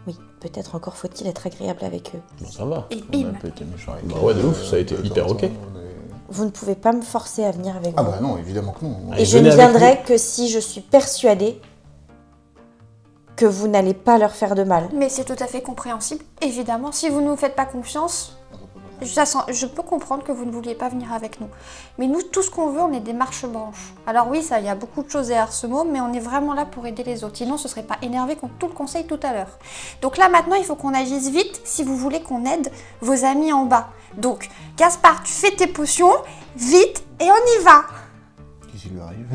Oui, peut-être encore faut-il être agréable avec eux. Bon, ça va. Et On a un bim. peu été méchants avec Bah eux, ouais, de ouf, ça a été de hyper temps en ok. temps, Vous ne pouvez pas me forcer à venir avec Ah vous. bah non, évidemment que non. Allez, Et je ne venez avec viendrai que si je suis persuadée que vous n'allez pas leur faire de mal. Mais c'est tout à fait compréhensible. Évidemment, si vous ne nous faites pas confiance, Je peux comprendre que vous ne vouliez pas venir avec nous. Mais nous, tout ce qu'on veut, on est des marche-branches. Alors oui, ça, il y a beaucoup de choses derrière ce mot, mais on est vraiment là pour aider les autres. Sinon, ce serait pas énervé contre tout le conseil tout à l'heure. Donc là, maintenant, il faut qu'on agisse vite si vous voulez qu'on aide vos amis en bas. Donc, Gaspard, tu fais tes potions, vite, et on y va. Qu'est-ce qui lui arrive?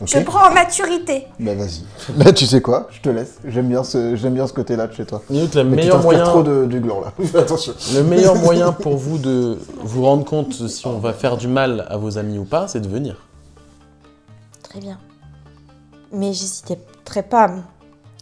Ok. Je prends en maturité. Bah vas-y. Bah tu sais quoi, je te laisse. J'aime bien ce côté-là de chez toi. Minute, le Mais tu meilleur t'inspires moyen... trop du gland là. Fais attention. Le meilleur moyen pour vous de vous rendre compte si on va faire du mal à vos amis ou pas, c'est de venir. Très bien. Mais j'hésiterai pas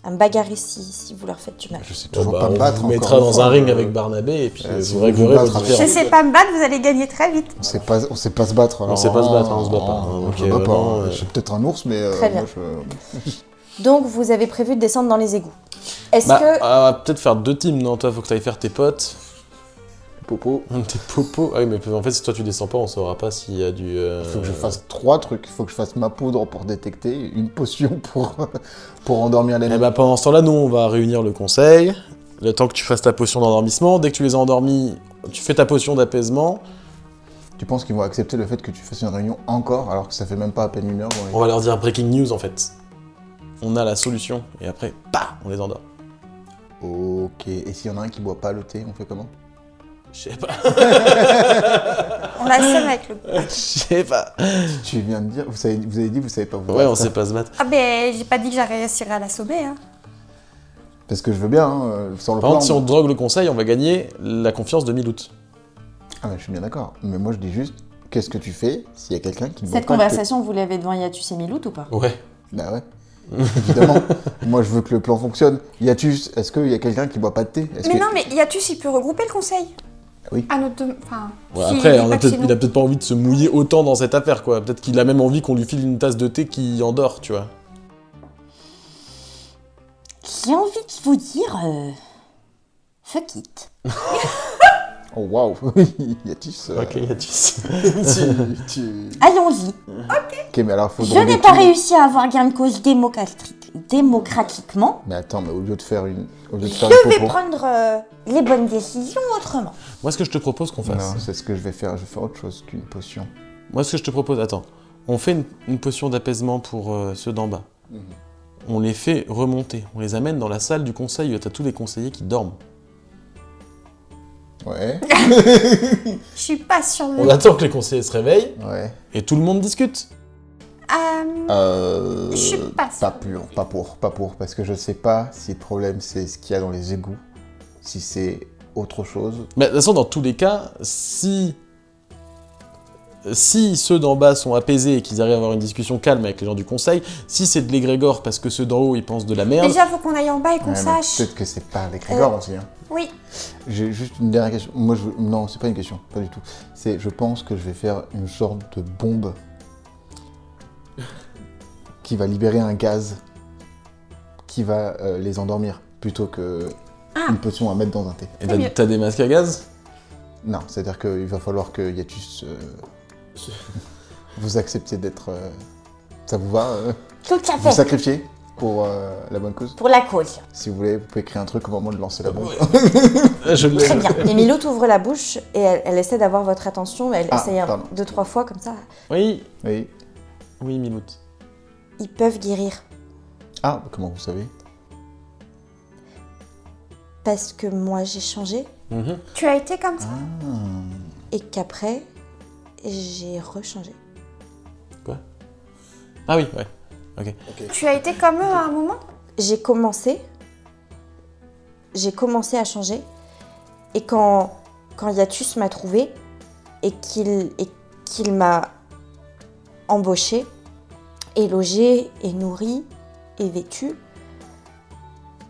à me bagarrer si vous leur faites du mal. Je sais toujours Bon, pas me on battre. vous encore mettra une dans fois, un ring avec Barnabé et puis si vous vous réglerez vous vos battre avec- Je différends. sais pas me battre, vous allez gagner très vite. On sait pas se battre. On sait pas se battre, on se bat pas, hein, donc, je me bats pas. vraiment, Je suis peut-être un ours, mais Très bien. moi, Donc vous avez prévu de descendre dans les égouts. Est-ce Bah, que... on va peut-être faire 2 teams, non? Toi, faut que t'ailles faire tes potes. Popo. Tes popos. Ah oui, mais en fait, si toi tu descends pas, on saura pas s'il y a du. Il faut que je fasse 3 trucs. Il faut que je fasse ma poudre pour détecter, une potion pour endormir Et l'ennemi. bah, pendant ce temps-là, nous, on va réunir le conseil. Le temps que tu fasses ta potion d'endormissement. Dès que tu les as endormis, tu fais ta potion d'apaisement. Tu penses qu'ils vont accepter le fait que tu fasses une réunion encore alors que ça fait même pas à peine 1 heure On va leur dire breaking news en fait. On a la solution. Et après, bah, on les endort. Ok. Et s'il y en a un qui boit pas le thé, on fait comment? Je sais pas. On la sème avec le... Je sais pas. Tu viens de dire, vous avez dit, vous savez pas vous Ouais, battre. on sait pas se battre. Ah ben, j'ai pas dit que j'aurais réussi à l'assommer, hein. Parce que je veux bien, sur le Par plan. contre, si on drogue le conseil, on va gagner la confiance de Milout. Ah, mais je suis bien d'accord. Mais moi, je dis juste, qu'est-ce que tu fais s'il y a quelqu'un qui ne boit Cette pas le thé? conversation, vous l'avez devant Yatus et Milout ou pas? Ouais. Bah ouais. Évidemment. Moi, je veux que le plan fonctionne. Yatus, est-ce qu'il y a quelqu'un qui boit pas de thé? Mais non, mais Yatus, il peut regrouper le conseil. Oui. À notre... Enfin, Ouais, s'il après, est il pas a de chez nous. peut-être pas envie de se mouiller autant dans cette affaire, quoi. Peut-être qu'il a même envie qu'on lui file une tasse de thé qui endort, tu vois. J'ai envie de vous dire... fuck it. Oh waouh. Yatus. Ok, Yatus. tu... Allons-y. Ok, mais alors, faut Je droguer n'ai pas tout. réussi à avoir gain de cause démocratiquement. Mais attends, mais au lieu de faire une Je vais popo. prendre les bonnes décisions autrement. Moi, ce que je te propose qu'on fasse... Non, c'est ce que je vais faire. Je vais faire autre chose qu'une potion. Moi, ce que je te propose... Attends. On fait une potion d'apaisement pour ceux d'en bas. On les fait remonter. On les amène dans la salle du conseil où t'as tous les conseillers qui dorment. Ouais. Je suis pas sûre de... On attend que les conseillers se réveillent Ouais. et tout le monde discute. Je suis pas sûre. Pas pour, parce que je sais pas si le problème c'est ce qu'il y a dans les égouts, si c'est autre chose. Mais de toute façon, dans tous les cas, si ceux d'en bas sont apaisés et qu'ils arrivent à avoir une discussion calme avec les gens du conseil, si c'est de l'égrégore parce que ceux d'en haut ils pensent de la merde, Déjà, faut qu'on aille en bas et qu'on Ouais, mais sache. peut-être que c'est pas avec Grégor aussi. Hein. Oui. J'ai juste une dernière question. Moi, non, c'est pas une question, pas du tout. C'est, je pense que je vais faire une sorte de bombe qui va libérer un gaz qui va les endormir plutôt que une potion à mettre dans un thé. et mieux. t'as des masques à gaz. Non, c'est-à-dire qu'il va falloir que Yatus vous acceptiez d'être. Ça vous va Tout à vous fait. sacrifier pour la bonne cause. Pour la cause. Si vous voulez, vous pouvez créer un truc au moment de lancer la bombe. Je le Très bien. Et Milout ouvre la bouche et elle essaie d'avoir votre attention. Elle Ah, essaye pardon. 2-3 fois comme ça. Oui, Oui. oui, Milout. Ils peuvent guérir. Ah, comment vous savez? Parce que moi j'ai changé Mhm. Tu as été comme ça. et qu'après j'ai rechangé. Ah oui, ouais. Ok. Tu as été comme eux à un moment. J'ai commencé à changer et quand Yatus m'a trouvé et qu'il m'a embauché et logé et nourri et vêtu,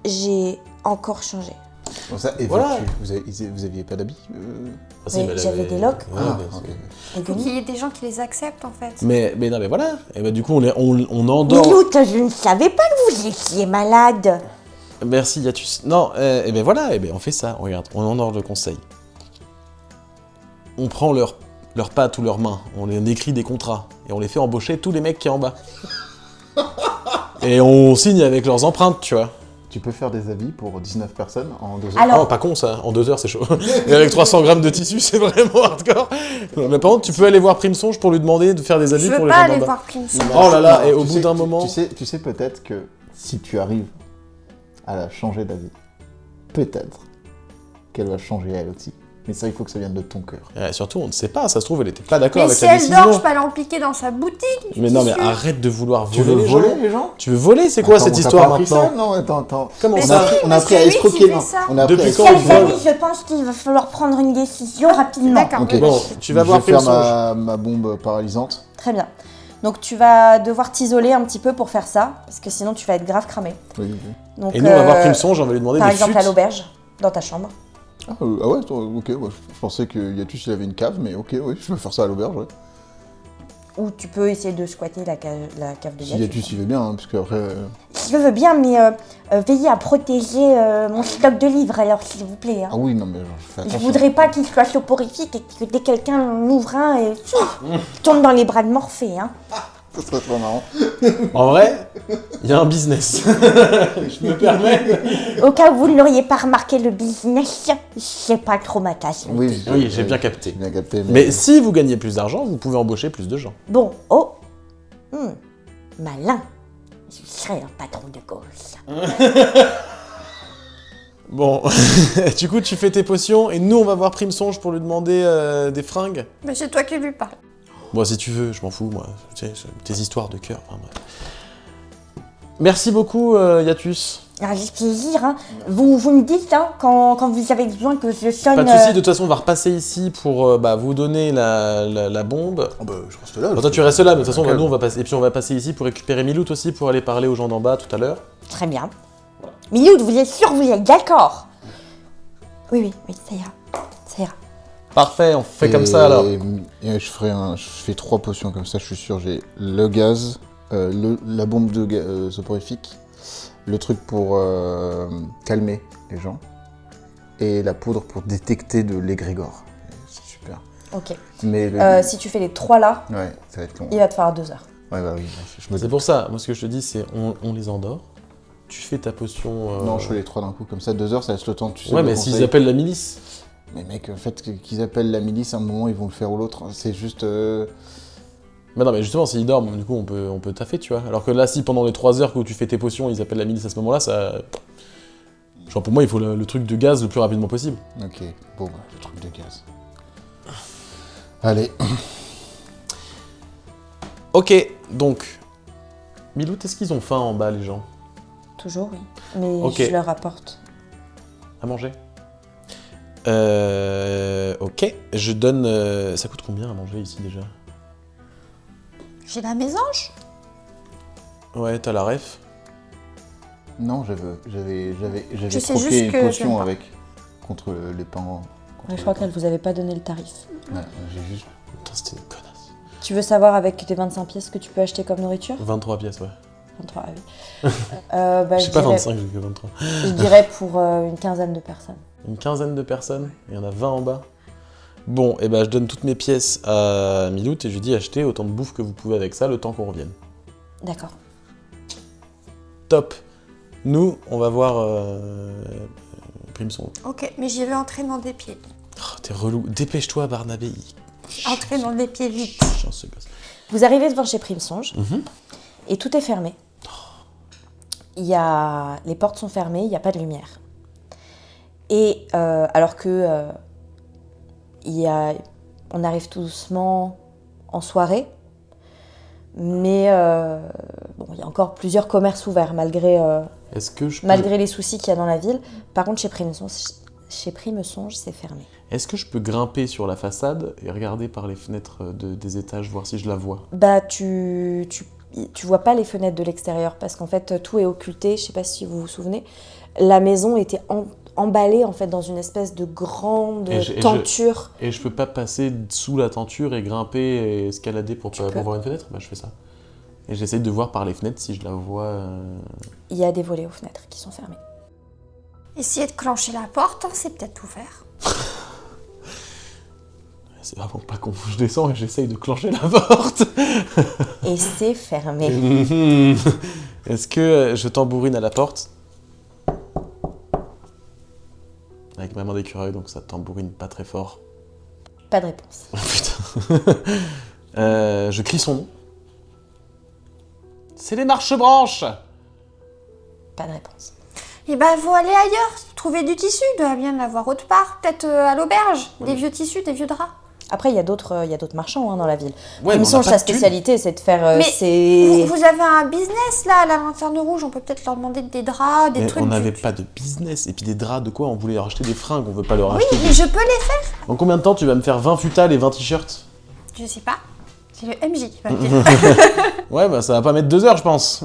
j'ai encore changé. Bon, ça, et Voilà. vous aviez pas d'habits Ah, si, Oui, mais elle j'avais avait- des locks. Ouais, Ah, mais ok. c'est- Et Il faut Denis. qu'il y ait des gens qui les acceptent en fait. mais non, mais voilà. Et bah, du coup, on endort. Milout, je ne savais pas que vous étiez malade. Merci, Yatus. Non, et ben voilà, et ben on fait ça. Regarde, on endort le conseil. On prend leurs pattes ou leurs mains, on écrit des contrats et on les fait embaucher tous les mecs qui sont en bas. Et on signe avec leurs empreintes, tu vois. Tu peux faire des habits pour 19 personnes en 2 heures. Alors- Oh, pas con ça, en 2 heures c'est chaud. Et avec 300 grammes de tissu, c'est vraiment hardcore. Mais par contre, tu peux aller voir Prime Songe pour lui demander de faire des habits Je pour veux les pas gens aller d'en bas. voir Crimson. Oh là là, Non, et au tu bout sais- d'un moment... Tu sais peut-être que si tu arrives à la changer d'avis, peut-être qu'elle va changer elle aussi. Mais ça, il faut que ça vienne de ton cœur. Ouais, surtout, on ne sait pas, ça se trouve, elle était pas d'accord Mais avec si la elle décision. dort, je peux aller l'impliquer dans sa boutique. Mais non, mais Tissu. arrête de vouloir Tu voler veux les voler gens. les gens? Tu veux voler, c'est quoi Attends, cette on t'a histoire pas appris maintenant ça Non, attends. Comment On ça a appris, on a appris à monsieur Huit, escroquer, il fait non ça. On a appris Depuis à quand escroquer. on vole je pense qu'il va falloir prendre une décision rapidement. D'accord. Ok. oui, Bon, oui. tu vas Je voir vais faire Prime Songe. ma bombe paralysante. Très bien. Donc tu vas devoir t'isoler un petit peu pour faire ça, parce que sinon tu vas être grave cramé. Oui, oui. Donc, Et nous, on va voir Prime Songe, on va lui demander par des exemple flûtes. à l'auberge, dans ta chambre. Ah ouais, ok, ouais, je pensais que Yatus il avait une cave, mais ok, oui, je vais faire ça à l'auberge, ouais. Ou tu peux essayer de squatter la cave de Si Yatus. Yatus il veut bien, hein, parce qu'après... Je veux bien, mais veillez à protéger mon stock de livres alors, s'il vous plaît. hein. Ah oui, non mais genre, je fais Je attention. voudrais pas qu'il soit soporifique et que dès quelqu'un en ouvre un et tombe dans les bras de Morphée. Hein. Ça serait trop marrant. En vrai, il y a un business. Je me permets. Au cas où vous ne l'auriez pas remarqué, le business, c'est pas trop ma tasse. Oui, J'ai bien capté. J'ai bien capté, Mais si vous gagnez plus d'argent, vous pouvez embaucher plus de gens. Bon, oh, malin. Je serais un patron de gosse. Bon, du coup, tu fais tes potions et nous, on va voir Prime Songe pour lui demander des fringues. Mais c'est toi qui lui parles. Bon, si tu veux, je m'en fous, moi. Tu sais, c'est tes histoires de cœur. Enfin, bref. Merci beaucoup, Yatus. Avec plaisir. Hein. Vous me dites hein, quand vous avez besoin que je sonne. Pas de soucis, de toute façon, on va repasser ici pour vous donner la bombe. Oh bah, je reste là. Alors, toi, tu restes là, mais de toute façon, Ok. nous, on va passer. Et puis, on va passer ici pour récupérer Milout aussi, pour aller parler aux gens d'en bas tout à l'heure. Très bien. Miloud, vous êtes sûr, vous êtes d'accord? Oui, ça ira. Ça ira. Parfait, on fait comme ça alors. Et je fais 3 potions comme ça, je suis sûr. J'ai le gaz, la bombe de soporifique, le truc pour calmer les gens, et la poudre pour détecter de l'égrégore. C'est super. Ok. Mais Si tu fais les 3 là, ouais, ça va être long. il va te falloir 2 heures. Ouais, bah oui, je me C'est pour ça, moi, ce que je te dis, c'est on les endort. Tu fais ta potion. Non, je fais les 3 d'un coup, comme ça, 2 heures, ça laisse le temps, tu sais. Ouais, de mais conseil. s'ils appellent la milice. Mais mec, en fait, qu'ils appellent la milice, à un moment, ils vont le faire ou l'autre. C'est juste... Mais non, mais justement, s'ils dorment, du coup, on peut taffer, tu vois. Alors que là, si pendant les 3 heures où tu fais tes potions, ils appellent la milice à ce moment-là, ça. Genre, pour moi, il faut le truc de gaz le plus rapidement possible. Ok, bon, bah, le truc de gaz. Allez. Ok, donc. Milout, est-ce qu'ils ont faim en bas, les gens? Toujours, oui. Mais Ok. je leur apporte. À manger? Ok, je donne. Ça coûte combien à manger ici déjà? J'ai la mésange. Ouais, t'as la ref. Non, j'avais Je sais croqué juste une que j'aime potion pas. avec. Contre les pains. Je crois qu'elle vous avait pas donné le tarif. Ouais, j'ai juste... Putain, c'était une connasse. Tu veux savoir avec tes 25 pièces que tu peux acheter comme nourriture? 23 pièces, ouais. 23, ah oui. Bah, Je sais pas 25, j'ai que 23. je dirais pour une quinzaine de personnes. Une quinzaine de personnes, il y en a 20 en bas. Bon, et ben je donne toutes mes pièces à Milout et je lui dis achetez autant de bouffe que vous pouvez avec ça le temps qu'on revienne. D'accord. Top. Nous, on va voir Prime Songe. Ok, mais j'y vais entraînement des pieds. Oh, t'es relou. Dépêche-toi, Barnabé. Entraînement des pieds vite. Chiant, ce gosse. Vous arrivez devant chez Prime Songe Mhm. et tout est fermé. Les portes sont fermées, il n'y a pas de lumière. Et alors que on arrive tout doucement en soirée, mais bon, il y a encore plusieurs commerces ouverts malgré Est-ce que je peux... malgré les soucis qu'il y a dans la ville. Par contre, chez Prime Songe, c'est fermé. Est-ce que je peux grimper sur la façade et regarder par les fenêtres des étages, voir si je la vois? Bah, tu vois pas les fenêtres de l'extérieur parce qu'en fait, tout est occulté. Je sais pas si vous vous souvenez. La maison était emballée en fait dans une espèce de grande tenture. Et je peux pas passer sous la tenture et grimper et escalader pour peux. voir une fenêtre? Bah je fais ça. Et j'essaye de voir par les fenêtres si je la vois... Il y a des volets aux fenêtres qui sont fermés. Essayez de clencher la porte, hein, c'est peut-être ouvert. C'est vraiment pas con. Je descends et j'essaye de clencher la porte. Et c'est fermé. Est-ce que je tambourine à la porte? avec ma main d'écureuil, donc ça tambourine pas très fort. Pas de réponse. Oh, putain. Je crie son nom. C'est les marchebranches. Pas de réponse. Et bah, faut aller ailleurs, trouver du tissu, il doit bien en avoir autre part, peut-être à l'auberge, des vieux tissus, des vieux draps. Après, il y a d'autres marchands dans la ville. Ouais, Il me mais on semble n'a que pas sa de thunes. spécialité, c'est de faire... Mais c'est... Vous avez un business là, à la Lanterne Rouge, on peut peut-être leur demander des draps, des Mais trucs. on n'avait pas de business. Et puis des draps, de quoi? On voulait leur acheter des fringues, on veut pas leur acheter. Mais je peux les faire. En combien de temps tu vas me faire 20 futales et 20 t-shirts? Je sais pas. C'est le MJ qui va me dire. Ouais, bah ça va pas mettre 2 heures, je pense.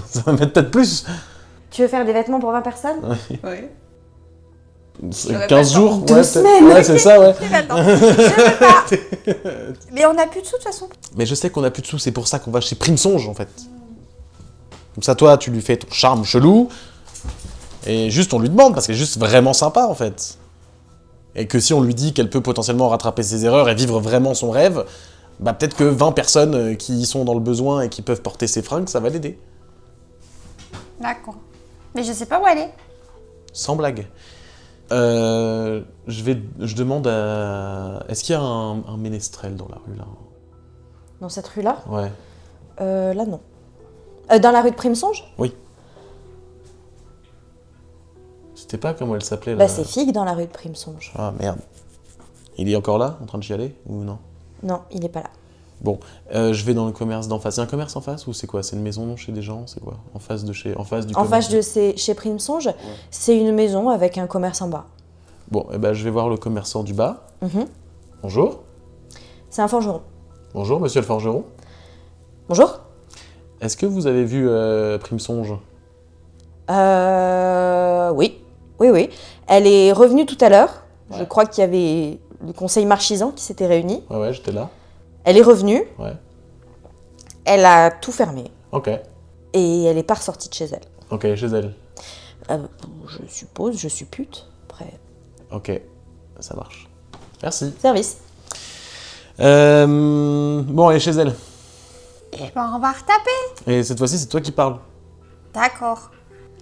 Ça va mettre peut-être plus. Tu veux faire des vêtements pour 20 personnes? Ouais. C'est pas 15 le temps. jours? Deux Ouais, semaines. Ouais, c'est ça, ouais. Je peux pas. Mais on a plus de sous de toute façon. Mais je sais qu'on a plus de sous, c'est pour ça qu'on va chez Primesonge, en fait. Comme ça, toi, tu lui fais ton charme chelou, et juste on lui demande, parce qu'elle est juste vraiment sympa, en fait. Et que si on lui dit qu'elle peut potentiellement rattraper ses erreurs et vivre vraiment son rêve, bah peut-être que 20 personnes qui sont dans le besoin et qui peuvent porter ses fringues, ça va l'aider. D'accord. Mais je sais pas où elle est. Sans blague. Je demande à... Est-ce qu'il y a un ménestrel dans la rue, là? Dans cette rue-là? Ouais. Là, non. Dans la rue de Primesonge? Oui. C'était pas comment elle s'appelait, là? Bah, c'est Figue dans la rue de Primesonge. Ah, merde. Il est encore là, en train de chialer, ou non? Non, il est pas là. Bon, je vais dans le commerce d'en face. Il y a un commerce en face ou c'est quoi? C'est une maison chez des gens? C'est quoi? En face du En commerce. face de chez Primesonge, c'est une maison avec un commerce en bas. Bon, eh ben, je vais voir le commerçant du bas. Mhm. Bonjour. C'est un forgeron. Bonjour, monsieur le forgeron. Bonjour. Est-ce que vous avez vu Primesonge? Oui. Oui. Elle est revenue tout à l'heure. Je Ouais. crois qu'il y avait le conseil marchisant qui s'était réuni. Ouais, j'étais là. Elle est revenue. Ouais. Elle a tout fermé. Ok. Et elle est pas ressortie de chez elle. Ok, chez elle. Je suppose, je suis pute. Après, Ok, ça marche. Merci. service. Bon, elle est chez elle. Et ben on va retaper. Et cette fois-ci, c'est toi qui parles. D'accord.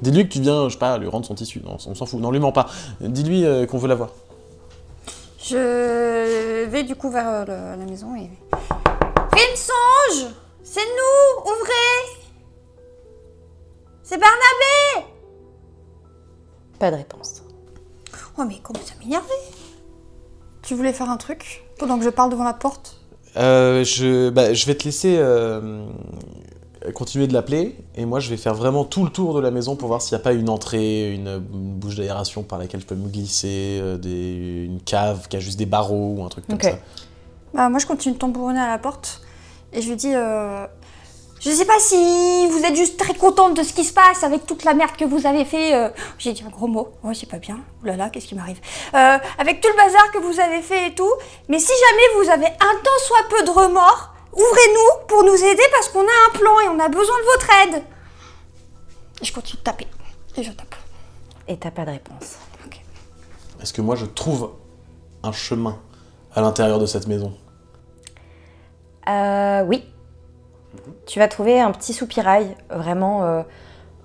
Dis-lui que tu viens, je sais pas, lui rendre son tissu. Non, on s'en fout. Non, lui ment pas. Dis-lui qu'on veut la voir. Je vais du coup vers la maison et... Primesonge, c'est nous, ouvrez. C'est Barnabé. Pas de réponse. Oh mais comment ça m'énervait. Tu voulais faire un truc pendant que je parle devant la porte? Je vais te laisser continuer de l'appeler, et moi je vais faire vraiment tout le tour de la maison pour voir s'il n'y a pas une entrée, une bouche d'aération par laquelle je peux me glisser, une cave qui a juste des barreaux ou un truc comme Ok. ça. Bah moi je continue de tambouriner à la porte et je lui dis je sais pas si vous êtes juste très contente de ce qui se passe avec toute la merde que vous avez fait. J'ai dit un gros mot, ouais c'est pas bien, oulala qu'est-ce qui m'arrive. Avec tout le bazar que vous avez fait et tout, mais si jamais vous avez un tant soit peu de remords, ouvrez-nous pour nous aider parce qu'on a un plan et on a besoin de votre aide. Et je continue de taper, et je tape. Et t'as pas de réponse. Ok. Est-ce que moi je trouve un chemin à l'intérieur de cette maison? Oui. Tu vas trouver un petit soupirail, vraiment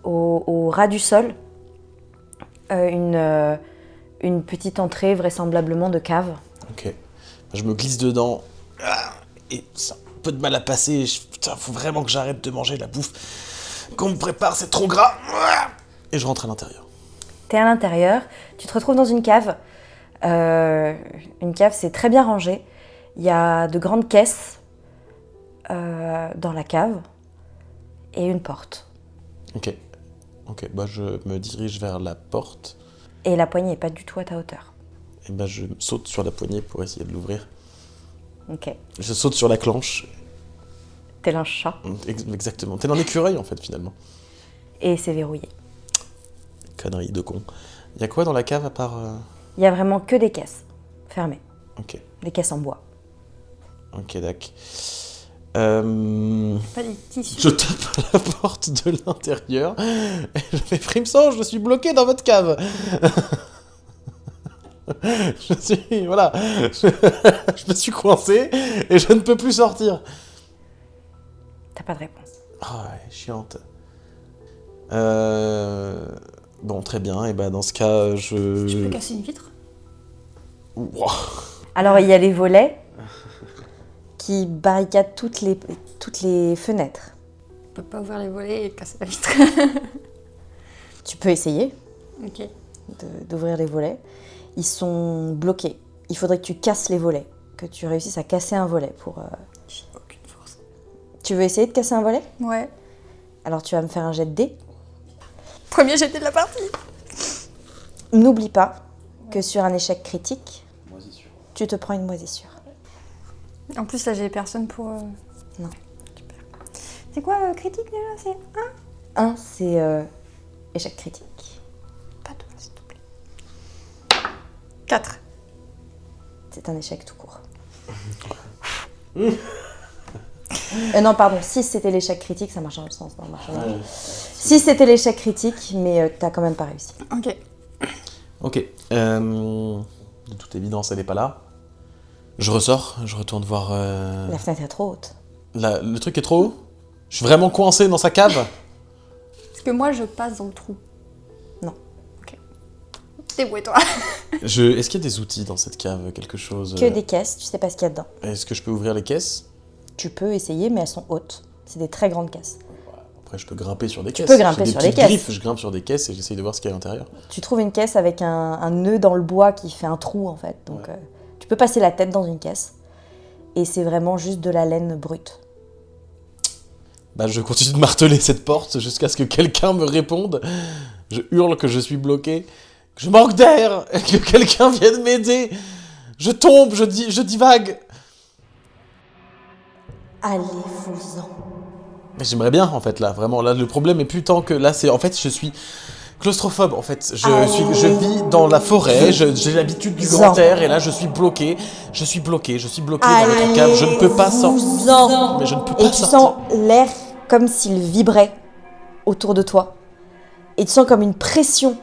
au ras du sol. Une petite entrée, vraisemblablement de cave. Ok. Je me glisse dedans, et c'est un peu de mal à passer. Putain, faut vraiment que j'arrête de manger la bouffe qu'on me prépare, c'est trop gras. Et je rentre à l'intérieur. T'es à l'intérieur, tu te retrouves dans une cave. Une cave, c'est très bien rangé. Il y a de grandes caisses dans la cave et une porte. Ok, bah je me dirige vers la porte, Et la poignée n'est pas du tout à ta hauteur. et bah je saute sur la poignée pour essayer de l'ouvrir. Ok. Je saute sur la clenche. Tel un chat. Exactement. T'es dans l'écureuil en fait finalement. Et c'est verrouillé. Connerie de con. Y a quoi dans la cave à part... Il y a vraiment que des caisses fermées. Ok, Des caisses en bois. dac. Pas des tissus. Je tape à la porte de l'intérieur et je fais Primesonge, je suis bloqué dans votre cave. Voilà, je me suis coincé et je ne peux plus sortir. T'as pas de réponse. Ah ouais, chiante. Bon, très bien. Et bah, dans ce cas, Je peux je... casser une vitre. Ouah. Alors, il y a les volets qui barricadent toutes les fenêtres. Je peux pas ouvrir les volets et casser la vitre. Tu peux essayer Ok. d'ouvrir les volets. Ils sont bloqués. Il faudrait que tu casses les volets, que tu réussisses à casser un volet pour... J'ai aucune force. Tu veux essayer de casser un volet? Ouais. Alors, tu vas me faire un jet de dés. Premier jet de la partie. N'oublie pas que sur un échec critique, tu te prends une moisissure. En plus, là, j'ai personne pour... Non. Super. C'est quoi critique déjà? C'est 1, c'est échec critique. pas deux, s'il te plaît. 4. C'est un échec tout court. Non, pardon, 6 c'était l'échec critique, ça marche dans le sens. Non, marche dans le sens. 6 c'était l'échec critique, mais t'as quand même pas réussi. Ok. Ok. De toute évidence, elle n'est pas là. Je ressors, je retourne voir... La fenêtre est trop haute. Le truc est trop haut? Je suis vraiment coincé dans sa cave? Est-ce que moi, je passe dans le trou? Non. Ok. Débrouille-toi. Est-ce qu'il y a des outils dans cette cave? Quelque chose... Que des caisses, tu sais pas ce qu'il y a dedans. Est-ce que je peux ouvrir les caisses? Tu peux essayer, mais elles sont hautes. C'est des très grandes caisses. Après, je peux grimper sur des Tu caisses. peux grimper J'ai des sur les petites caisses. griffes, je grimpe sur des caisses et j'essaye de voir ce qu'il y a à l'intérieur. Tu trouves une caisse avec un nœud dans le bois qui fait un trou, en fait. Donc, tu peux passer la tête dans une caisse. Et c'est vraiment juste de la laine brute. Bah, je continue de marteler cette porte jusqu'à ce que quelqu'un me réponde. Je hurle que je suis bloqué, que je manque d'air, et que quelqu'un vienne m'aider. Je tombe, je divague. Allez-vous-en. Mais j'aimerais bien, en fait, là. Vraiment, là, le problème est plus tant que... Là, c'est... En fait, je suis claustrophobe, en fait. Je vis dans la forêt, j'ai l'habitude du grand air, et là, je suis bloqué. Je suis bloqué dans notre cave. Je ne peux pas sortir. Mais je ne peux pas Et tu sortir. sens l'air comme s'il vibrait autour de toi. Et tu sens comme une pression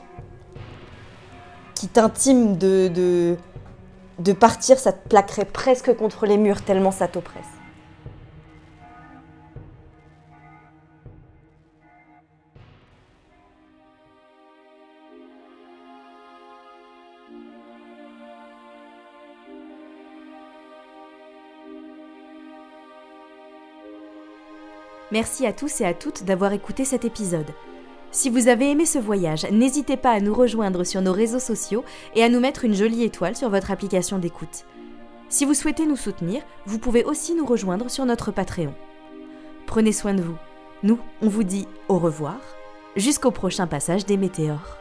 qui t'intime de partir. Ça te plaquerait presque contre les murs tellement ça t'oppresse. Merci à tous et à toutes d'avoir écouté cet épisode. Si vous avez aimé ce voyage, n'hésitez pas à nous rejoindre sur nos réseaux sociaux et à nous mettre une jolie étoile sur votre application d'écoute. Si vous souhaitez nous soutenir, vous pouvez aussi nous rejoindre sur notre Patreon. Prenez soin de vous. Nous, on vous dit au revoir, jusqu'au prochain passage des météores.